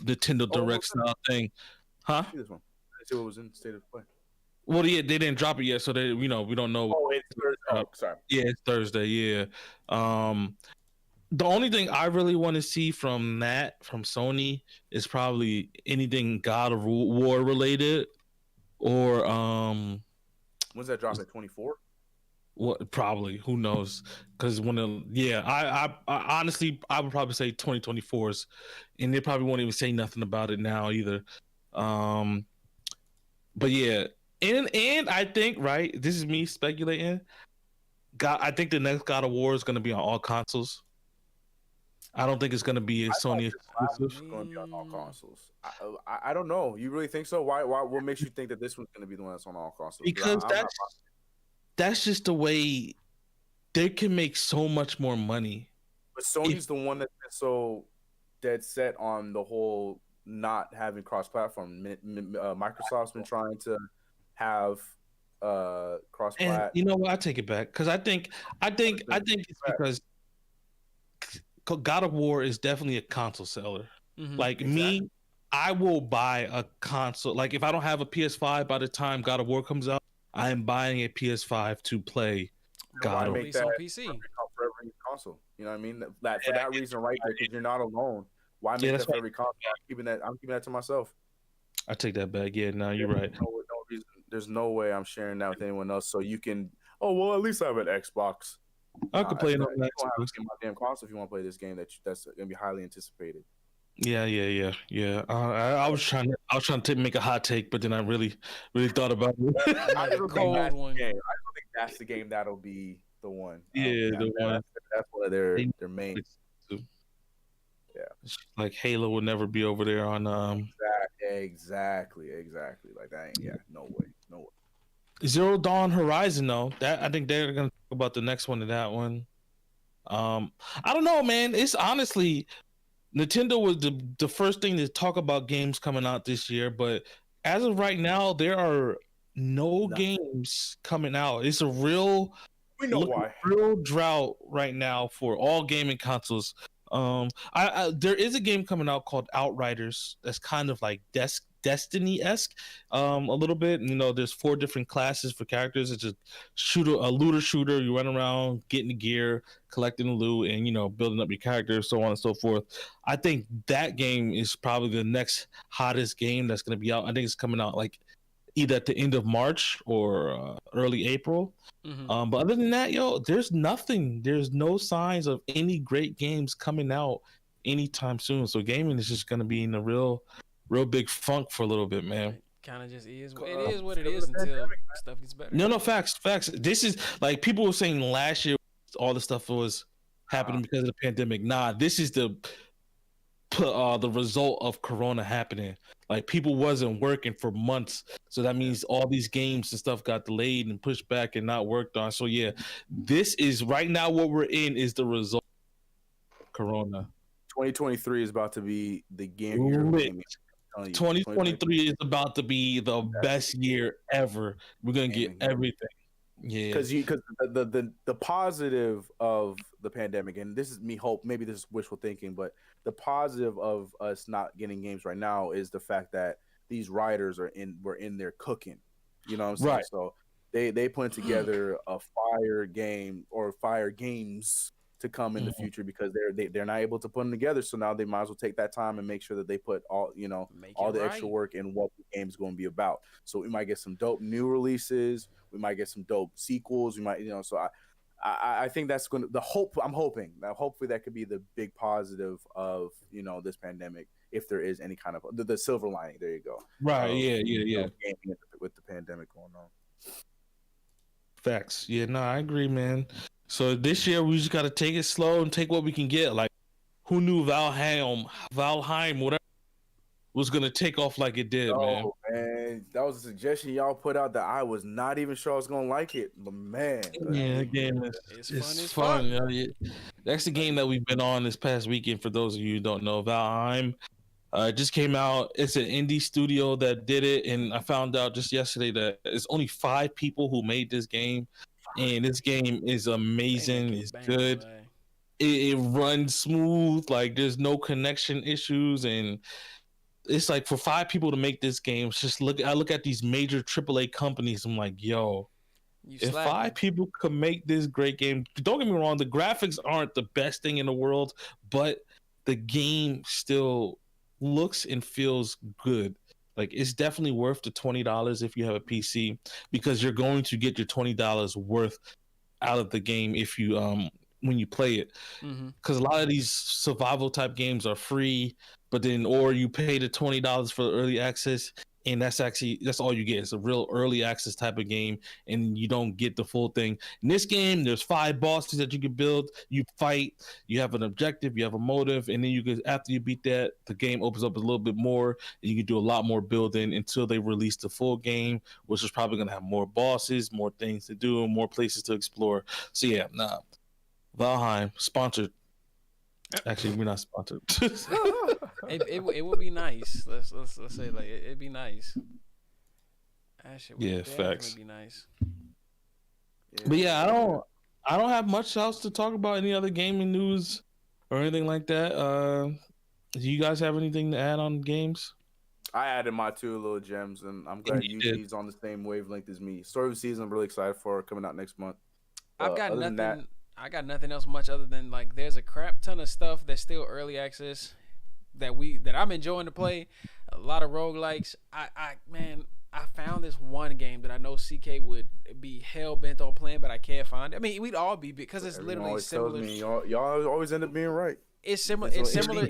Speaker 2: Nintendo Direct style thing, huh?
Speaker 3: This one. I see what was in state of play.
Speaker 2: Well, yeah, they didn't drop it yet, so we don't know.
Speaker 3: Oh, it's Thursday. Sorry.
Speaker 2: Yeah, it's Thursday. Yeah. The only thing I really want to see from Sony is probably anything God of War related, or
Speaker 3: when's that drop at 24?
Speaker 2: What probably? Who knows? Because I honestly I would probably say 2024's, and they probably won't even say nothing about it now either. But yeah, and I think this is me speculating. I think the next God of War is going to be on all consoles. I don't think it's going to be a Sony exclusive.
Speaker 3: It's going to be on all consoles. I don't know. You really think so? Why? What makes you think that this one's going to be the one that's on all consoles?
Speaker 2: Because that's just the way they can make so much more money.
Speaker 3: But Sony's the one that's been so dead set on the whole not having cross-platform. Microsoft's been trying to have cross-platform.
Speaker 2: You know what? I take it back because I think it's because God of War is definitely a console seller. Mm-hmm. Like exactly. Me, I will buy a console. Like if I don't have a PS5 by the time God of War comes out, I am buying a PS5 to play God of War.
Speaker 3: On PC for every console. You know what I mean? For that reason, right there, because you're not alone. Why make that for every console? I'm keeping that to myself.
Speaker 2: I take that back. Yeah, no, you're right.
Speaker 3: No reason. There's no way I'm sharing that with anyone else. So you can. Oh well, at least I have an Xbox.
Speaker 2: I can play it on
Speaker 3: that. You don't have to get my damn console if you want to play this game that's gonna be highly anticipated.
Speaker 2: Yeah. I was trying to make a hot take, but then I really thought about it.
Speaker 3: I don't think that's the game that'll be the one.
Speaker 2: Yeah,
Speaker 3: that's one of their main. Yeah,
Speaker 2: like Halo will never be over there on.
Speaker 3: Exactly. Like that ain't. Yeah, no way.
Speaker 2: Zero Dawn Horizon though. That I think they're gonna talk about the next one to that one. I don't know, man. It's honestly. Nintendo was the first thing to talk about games coming out this year, but as of right now, there are no games coming out. It's a real drought right now for all gaming consoles. There is a game coming out called Outriders that's kind of like Destiny-esque, a little bit. You know, there's 4 different classes for characters. It's a looter shooter. You run around getting the gear, collecting the loot, and building up your character, so on and so forth. I think that game is probably the next hottest game that's going to be out. I think it's coming out like either at the end of March or early April. Mm-hmm. But other than that, there's nothing. There's no signs of any great games coming out anytime soon. So gaming is just going to be in a real big funk for a little bit, man.
Speaker 1: kind of just is. It
Speaker 3: uh,
Speaker 1: is what it
Speaker 3: because of
Speaker 1: is
Speaker 3: the
Speaker 1: until
Speaker 3: pandemic.
Speaker 1: stuff gets better.
Speaker 2: No, facts. This is like people were saying last year, all the stuff was happening because of the pandemic. Nah, this is the result of Corona happening. Like people wasn't working for months, so that means all these games and stuff got delayed and pushed back and not worked on. So yeah, this is right now what we're in is the result of Corona.
Speaker 3: 2023 is about to be the year of
Speaker 2: Lit.
Speaker 3: gaming. I'm telling you,
Speaker 2: 2023 is about to be the best year ever. We're gonna get
Speaker 3: gaming.
Speaker 2: everything. Yeah.
Speaker 3: Because the positive of the pandemic, and this is me hope, maybe this is wishful thinking, but the positive of us not getting games right now is the fact that these writers were in there cooking. You know what I'm saying?
Speaker 2: Right.
Speaker 3: So they put together a fire game or fire games to come in the future because they're not able to put them together. So now they might as well take that time and make sure that they put all
Speaker 1: Make
Speaker 3: all
Speaker 1: it
Speaker 3: the extra
Speaker 1: right.
Speaker 3: work in what the game's going to be about. So we might get some dope new releases. We might get some dope sequels. We might, so I think that's going to the hope. I'm hoping that hopefully that could be the big positive of this pandemic, if there is any kind of the silver lining. There you go.
Speaker 2: Right. Yeah.
Speaker 3: Gaming with the pandemic going on.
Speaker 2: Facts. Yeah. No, I agree, man. So this year we just got to take it slow and take what we can get. Like, who knew Valheim, whatever, was gonna take off like it did, man.
Speaker 3: Oh man, that was a suggestion y'all put out that I was not even sure I was gonna like it, but man,
Speaker 2: Yeah, the game is fun. Yeah. That's the game that we've been on this past weekend. For those of you who don't know, Valheim it just came out. It's an indie studio that did it, and I found out just yesterday that it's only 5 people who made this game, and this game is amazing. It's good. It runs smooth. Like there's no connection issues, and it's like for 5 people to make this game. It's just I look at these major AAA companies. I'm like, yo, if 5 people could make this great game, don't get me wrong, the graphics aren't the best thing in the world, but the game still looks and feels good. Like it's definitely worth the $20 if you have a PC, because you're going to get your $20 worth out of the game if you when you play it. Because a lot of these survival type games are free, but then or you pay the $20 for early access, and that's all you get. It's a real early access type of game, and you don't get the full thing. In this game, there's 5 bosses that you can build. You fight, you have an objective, you have a motive, and then you can, after you beat that, the game opens up a little bit more, and you can do a lot more building until they release the full game, which is probably going to have more bosses, more things to do, more places to explore. So yeah, Valheim sponsored. Actually, we're not sponsored.
Speaker 1: it would be nice. Let's say like it'd be nice. That shit would
Speaker 2: facts.
Speaker 1: Be nice.
Speaker 2: But yeah, I don't have much else to talk about. Any other gaming news or anything like that? Do you guys have anything to add on games?
Speaker 3: I added my 2 little gems, and I'm glad UG's on the same wavelength as me. Story of the Season, I'm really excited for, coming out next month.
Speaker 1: I've got nothing. I got nothing else much other than like there's a crap ton of stuff that's still early access that I'm enjoying to play. A lot of roguelikes. I found this one game that I know CK would be hell bent on playing, but I can't find it. I mean, we'd all be, because it's literally similar.
Speaker 3: Y'all always end up being right.
Speaker 1: It's similar. It's similar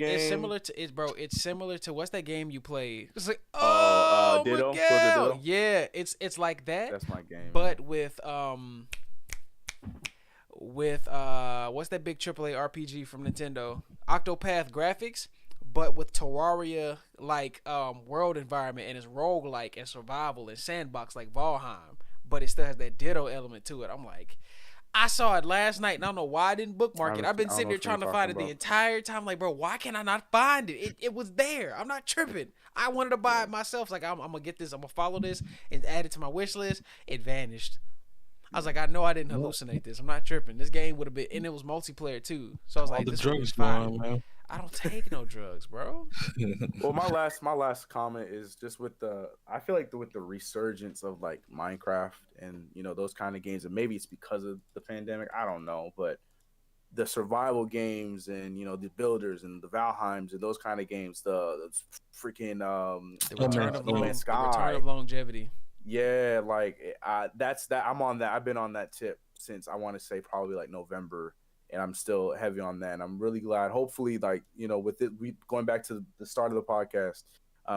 Speaker 1: to what's that game you played? It's like
Speaker 3: Ditto.
Speaker 1: Miguel. Yeah, it's like that.
Speaker 3: That's my game.
Speaker 1: But with what's that big AAA RPG from Nintendo? Octopath graphics, but with Terraria like world environment, and it's roguelike and survival and sandbox like Valheim, but it still has that Ditto element to it. I'm like, I saw it last night, and I don't know why I didn't bookmark it. I've been sitting here trying to find it the entire time. Like, bro, why can I not find it? It was there. I'm not tripping. I wanted to buy it myself. It's like, I'm gonna get this. I'm gonna follow this and add it to my wish list. It vanished. I was like, I know I didn't hallucinate this. I'm not tripping. This game would have been, and it was multiplayer too. So I was like,
Speaker 2: the
Speaker 1: this
Speaker 2: drugs fine, man.
Speaker 1: I don't take no drugs, bro.
Speaker 3: Well, my last comment is just with I feel like with the resurgence of like Minecraft and those kind of games, and maybe it's because of the pandemic, I don't know, but the survival games and the builders and the Valheims and those kind of games, the freaking
Speaker 1: the return of
Speaker 3: No Man's Sky,
Speaker 1: the return of longevity.
Speaker 3: Yeah, like that's that. I'm on that. I've been on that tip since I want to say probably like November, and I'm still heavy on that. And I'm really glad. Hopefully, like with it, we going back to the start of the podcast,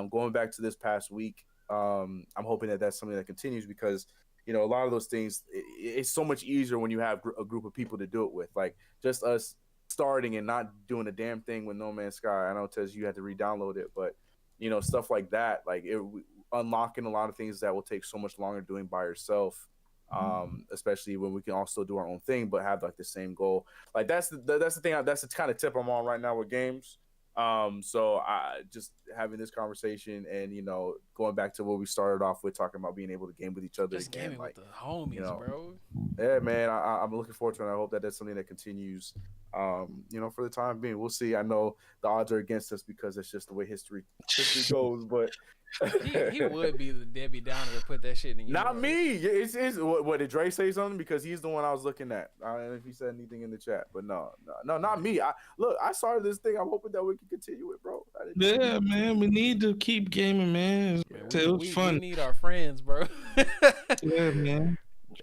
Speaker 3: going back to this past week, I'm hoping that that's something that continues because a lot of those things it's so much easier when you have a group of people to do it with. Like just us starting and not doing a damn thing with No Man's Sky. I know it says you had to re-download it, but stuff like that, like unlocking a lot of things that will take so much longer doing by yourself. Especially when we can also do our own thing, but have like the same goal. Like that's the thing. That's the kind of tip I'm on right now with games. So I just having this conversation and going back to what we started off with, talking about being able to game with each other
Speaker 1: just
Speaker 3: again,
Speaker 1: gaming
Speaker 3: like
Speaker 1: with the homies, bro.
Speaker 3: Yeah, man, I'm looking forward to it. I hope that that's something that continues. For the time being, we'll see. I know the odds are against us because it's just the way history goes, but
Speaker 1: he would be the Debbie Downer to put that shit in.
Speaker 3: Not me. It's what did Dre say something? Because he's the one I was looking at. I don't know if he said anything in the chat, but no, not me. I started this thing. I'm hoping that we can continue it, bro.
Speaker 2: Yeah, man, we need to keep gaming, man. It was fun.
Speaker 1: We need our friends, bro.
Speaker 2: Yeah, man.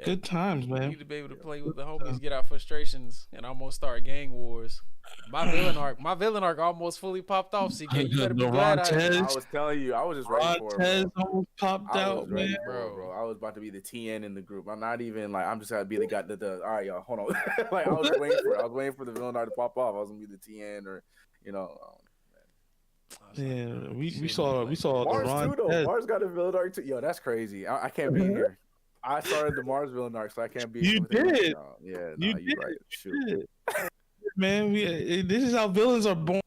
Speaker 2: Good times, man.
Speaker 1: We need to be able to play with the homies, get our frustrations, and almost start gang wars. My villain arc almost fully popped off. CK, you better be glad
Speaker 3: I was telling you, I was just ready for it. Bro.
Speaker 2: Almost popped out, man.
Speaker 3: Bro. I was about to be the TN in the group. I'm not even like I'm just gonna be the guy that all right, y'all, hold on. Like I was waiting for it. I was waiting for the villain arc to pop off. I was gonna be the TN or
Speaker 2: Yeah, we saw
Speaker 3: Mars
Speaker 2: the
Speaker 3: too, though. Mars got a villain arc too. Yo, that's crazy. I can't be here. I started the Mars villain arc, so I can't be.
Speaker 2: You did.
Speaker 3: Yeah,
Speaker 2: you
Speaker 3: did. Right. Shoot.
Speaker 2: Man, this is how villains are born.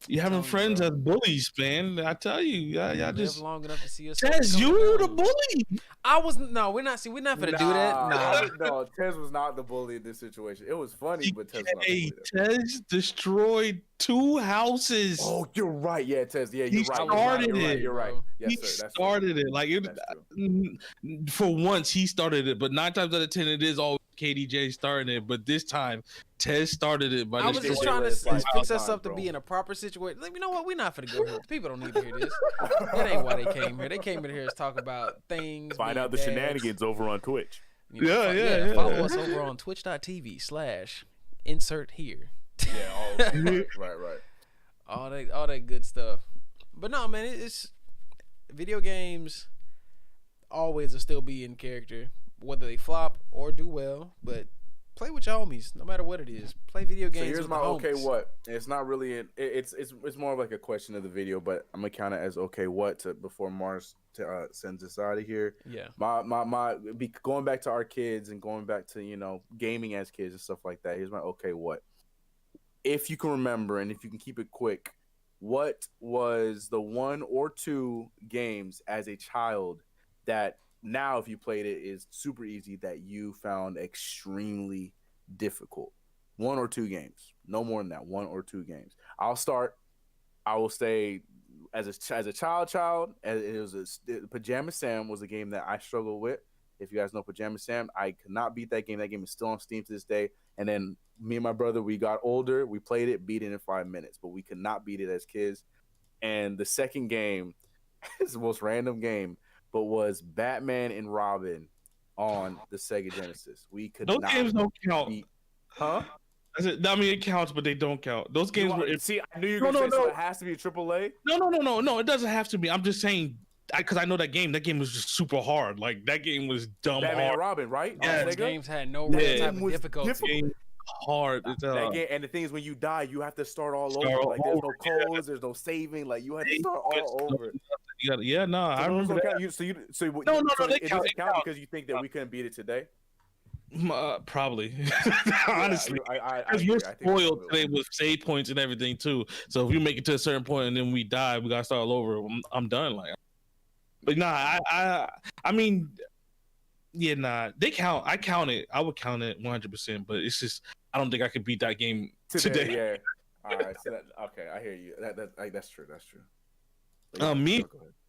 Speaker 2: You having friends as bullies, man. I tell you, y'all just
Speaker 1: long enough to see us.
Speaker 2: Tez, you the bully.
Speaker 1: I was no. We're not gonna do that.
Speaker 3: No, Tez was not the bully in this situation. It was funny, but Tez was not the
Speaker 2: bully. Tez destroyed 2 houses.
Speaker 3: Oh, you're right. Yeah, Tez. Yeah,
Speaker 2: he started it.
Speaker 3: You're right. Yes,
Speaker 2: he
Speaker 3: sir.
Speaker 2: started it. Like for once, he started it, but 9 times out of 10, it is always KDJ starting it. But this time, Tez started it.
Speaker 1: I was just trying to fix us up to be in a proper situation. Like, you know what? We're not finna go here. People don't need to hear this. That ain't why they came here. They came in here to talk about things.
Speaker 3: Find out the shenanigans over on Twitch.
Speaker 2: Yeah.
Speaker 1: Follow us over on twitch.tv/insert here.
Speaker 3: Yeah, right.
Speaker 1: All that good stuff. But no, man, it's video games always will still be in character, whether they flop or do well. But play with your homies, no matter what it is. Play video games.
Speaker 3: So here's
Speaker 1: with
Speaker 3: my
Speaker 1: the
Speaker 3: okay
Speaker 1: homies.
Speaker 3: what. It's not really it's more of like a question of the video, but I'm gonna count it as okay what before Mars sends us out of here.
Speaker 1: Yeah.
Speaker 3: Going back to our kids and going back to gaming as kids and stuff like that. Here's my okay what. If you can remember and if you can keep it quick, what was the 1 or 2 games as a child that now if you played it is super easy that you found extremely difficult? 1 or 2 games, no more than that. 1 or 2 games. I'll start. I will say as a child, Pajama Sam was a game that I struggled with. If you guys know Pajama Sam, I could not beat that game. That game is still on Steam to this day. And then me and my brother, we got older. We played it, beat it in 5 minutes, but we could not beat it as kids. And the second game is the most random game, but was Batman and Robin on the Sega Genesis. We could
Speaker 2: Those
Speaker 3: not
Speaker 2: games don't count.
Speaker 3: Huh?
Speaker 2: I mean, it counts, but they don't count. Those games
Speaker 3: See, I knew you were going to say so it has to be a AAA.
Speaker 2: No, it doesn't have to be. I'm just saying, because I know that game. That game was just super hard. Like that game was dumb
Speaker 3: Batman
Speaker 2: hard.
Speaker 3: and Robin, right?
Speaker 2: Yeah,
Speaker 1: those games had no real type of difficulty.
Speaker 2: Hard.
Speaker 3: That game, and the thing is, when you die, you have to start all over. Like there's no codes, there's no saving. Like you have to start all over.
Speaker 2: I remember that.
Speaker 3: It doesn't count because you think that we couldn't beat it today.
Speaker 2: Probably. Honestly, because we're spoiled today with save points and everything too. So if we make it to a certain point and then we die, we gotta start all over. I'm done. Like, but I mean, yeah, they count. I count it. I would count it 100%. But it's just I don't think I could beat that game today.
Speaker 3: Yeah. All right. So okay, I hear you. That's true. That's true.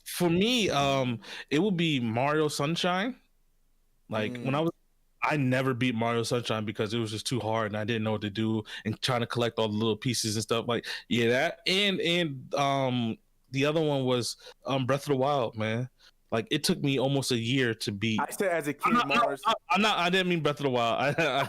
Speaker 2: For me, it would be Mario Sunshine. Like when I never beat Mario Sunshine because it was just too hard and I didn't know what to do and trying to collect all the little pieces and stuff. Like that and the other one was Breath of the Wild, man. Like it took me almost a year to beat.
Speaker 3: I said as a kid, Mars.
Speaker 2: I didn't mean Breath of the Wild. I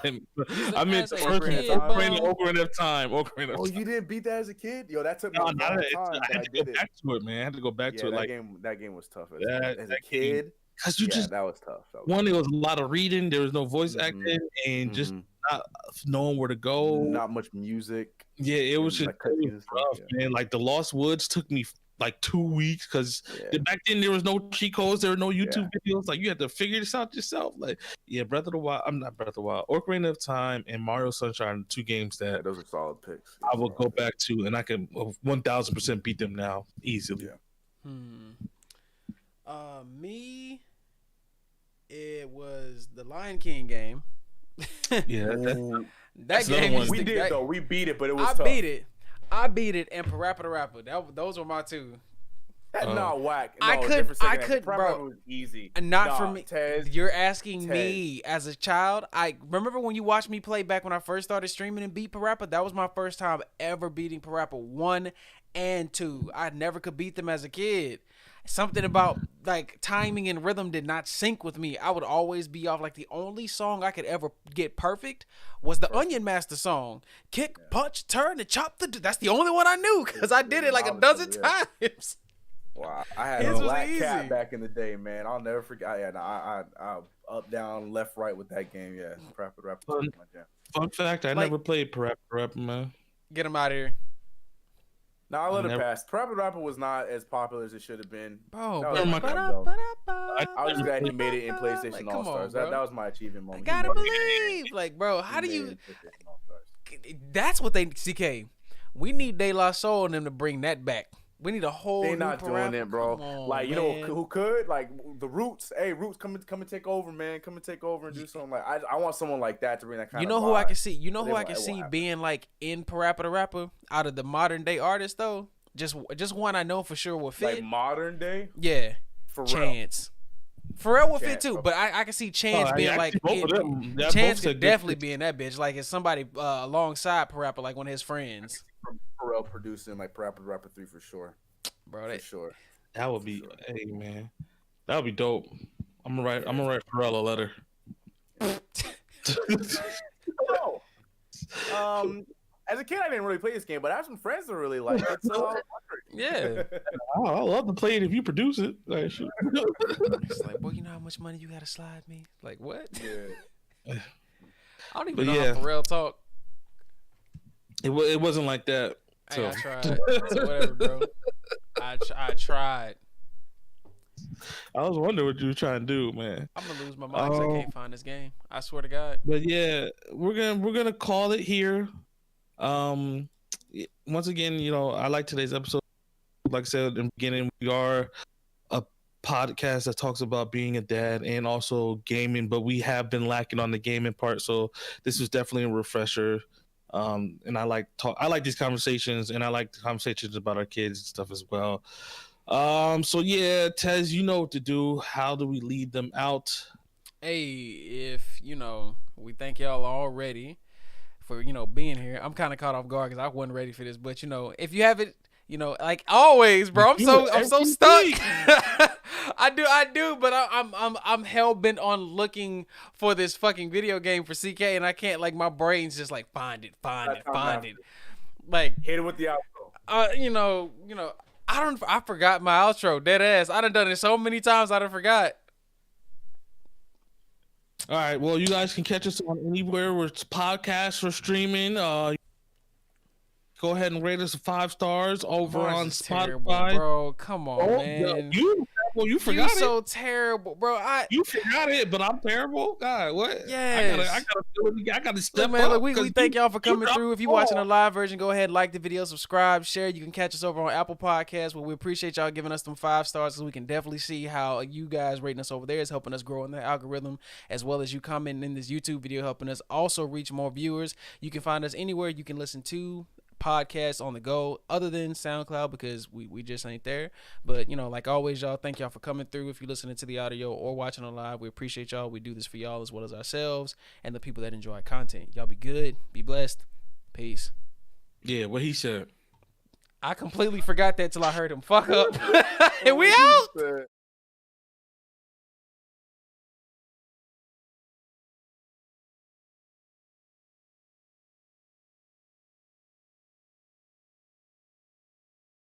Speaker 2: meant the first
Speaker 1: kid,
Speaker 2: Ocarina of Time.
Speaker 3: Oh, you didn't beat that as a kid? Yo, that took me a long
Speaker 2: I
Speaker 3: time.
Speaker 2: had to go back to it, man. I had to go back to it. Like
Speaker 3: that game was tough as a
Speaker 2: that
Speaker 3: kid.
Speaker 2: Because you just
Speaker 3: that was tough.
Speaker 2: One, it was a lot of reading. There was no voice acting, and just not knowing where to go.
Speaker 3: Not much music.
Speaker 2: Yeah, it was just rough, man. Like the Lost Woods took me like 2 weeks because back then there was no cheat codes, there were no YouTube videos. Like you had to figure this out yourself. Like Breath of the Wild. I'm not Breath of the Wild. Ocarina of Time and Mario Sunshine, 2 games that
Speaker 3: those are solid picks.
Speaker 2: I will go back to, and I can 1000% beat them now easily.
Speaker 1: Me, it was the Lion King game. That game.
Speaker 3: We did though. We beat it, but it was.
Speaker 1: I beat it, and Parappa the Rapper. Those were my 2.
Speaker 3: No, whack. No,
Speaker 1: I could, bro.
Speaker 3: Was easy.
Speaker 1: Not for me. Tez, you're asking me as a child. I remember when you watched me play back when I first started streaming and beat Parappa. That was my first time ever beating Parappa 1 and 2. I never could beat them as a kid. Something about like timing and rhythm did not sync with me. I would always be off. Like the only song I could ever get perfect was the Onion Master song. Kick, punch, turn, and chop the. That's the only one I knew because I did it like a dozen times.
Speaker 3: Wow, I had a black cat back in the day, man. I'll never forget. I up, down, left, right with that game. Yeah,
Speaker 2: Fun fact: I never played Parappa, man.
Speaker 1: Get him out of here.
Speaker 3: No, I let it pass. Parappa the Rapper was not as popular as it should have been.
Speaker 1: Bro,
Speaker 3: I was glad he made it in PlayStation All Stars. That was my achievement moment.
Speaker 1: I gotta believe, like, bro, how do you? That's what they CK. We need De La Soul and them to bring that back. We need a whole.
Speaker 3: They're not doing it, bro. Like, you know who could? Like the Roots. Hey, Roots, come and take over, man. Come and take over and do something. Like I want someone like that to bring that kind of.
Speaker 1: You know who I can see? You know who I can see being like in Parappa the Rapper out of the modern day artists though? Just one I know for sure will fit.
Speaker 3: Like modern day?
Speaker 1: Yeah. Chance. Pharrell will fit too, but I can see Chance being like Chance could definitely be in that bitch. Like it's somebody alongside Parappa, like one of his friends.
Speaker 3: Pharrell producing like Parappa the Rapper 3 for sure,
Speaker 1: bro.
Speaker 3: For sure.
Speaker 2: That would be, hey man, that would be dope. I'm gonna write Pharrell a letter.
Speaker 3: As a kid, I didn't really play this game, but I have some friends that really like it. So
Speaker 1: yeah,
Speaker 2: I love to play it if you produce it. Like,
Speaker 1: it's like, well, you know how much money you gotta slide me? Like what?
Speaker 3: Yeah.
Speaker 1: I don't even know how Pharrell talk.
Speaker 2: It wasn't like that. So.
Speaker 1: Hey, I tried. So whatever, bro. I tried.
Speaker 2: I was wondering what you were trying to do, man.
Speaker 1: I'm gonna lose my mind because I can't find this game. I swear to God.
Speaker 2: But yeah, we're gonna call it here. Once again, you know, I like today's episode. Like I said in the beginning, we are a podcast that talks about being a dad and also gaming, but we have been lacking on the gaming part. So this was definitely a refresher. And I like these conversations, and I like the conversations about our kids and stuff as well. So yeah, Tez, you know what to do. How do we lead them out?
Speaker 1: Hey, if you know, we thank y'all already for being here. I'm kind of caught off guard because I wasn't ready for this, but if you haven't, like always, bro, I'm so stuck. I do, but I'm hell bent on looking for this fucking video game for CK, and I can't. Like my brain's just like find it. Like
Speaker 3: hit it with the outro.
Speaker 1: I forgot my outro. Dead ass. I done it so many times. I forgot.
Speaker 2: All right. Well, you guys can catch us on anywhere where it's podcasts or streaming. Go ahead and rate us 5 stars over on Spotify.
Speaker 1: Terrible, bro. Come on, man.
Speaker 2: You forgot it.
Speaker 1: So terrible, bro.
Speaker 2: You forgot it, but I'm terrible. God, what?
Speaker 1: Yes.
Speaker 2: I gotta step
Speaker 1: man,
Speaker 2: up.
Speaker 1: We thank y'all for coming through. If you're watching the live version, go ahead, like the video, subscribe, share. You can catch us over on Apple Podcasts. Well, we appreciate y'all giving us them 5 stars so we can definitely see how you guys rating us over there is helping us grow in the algorithm, as well as you commenting in this YouTube video helping us also reach more viewers. You can find us anywhere you can listen to podcasts on the go other than SoundCloud because we just ain't there. But like always, y'all, thank y'all for coming through. If you're listening to the audio or watching on live, we appreciate y'all. We do this for y'all as well as ourselves and the people that enjoy our content. Y'all be good, be blessed, peace.
Speaker 2: Yeah, what he said.
Speaker 1: I completely forgot that till I heard him fuck up. And we out.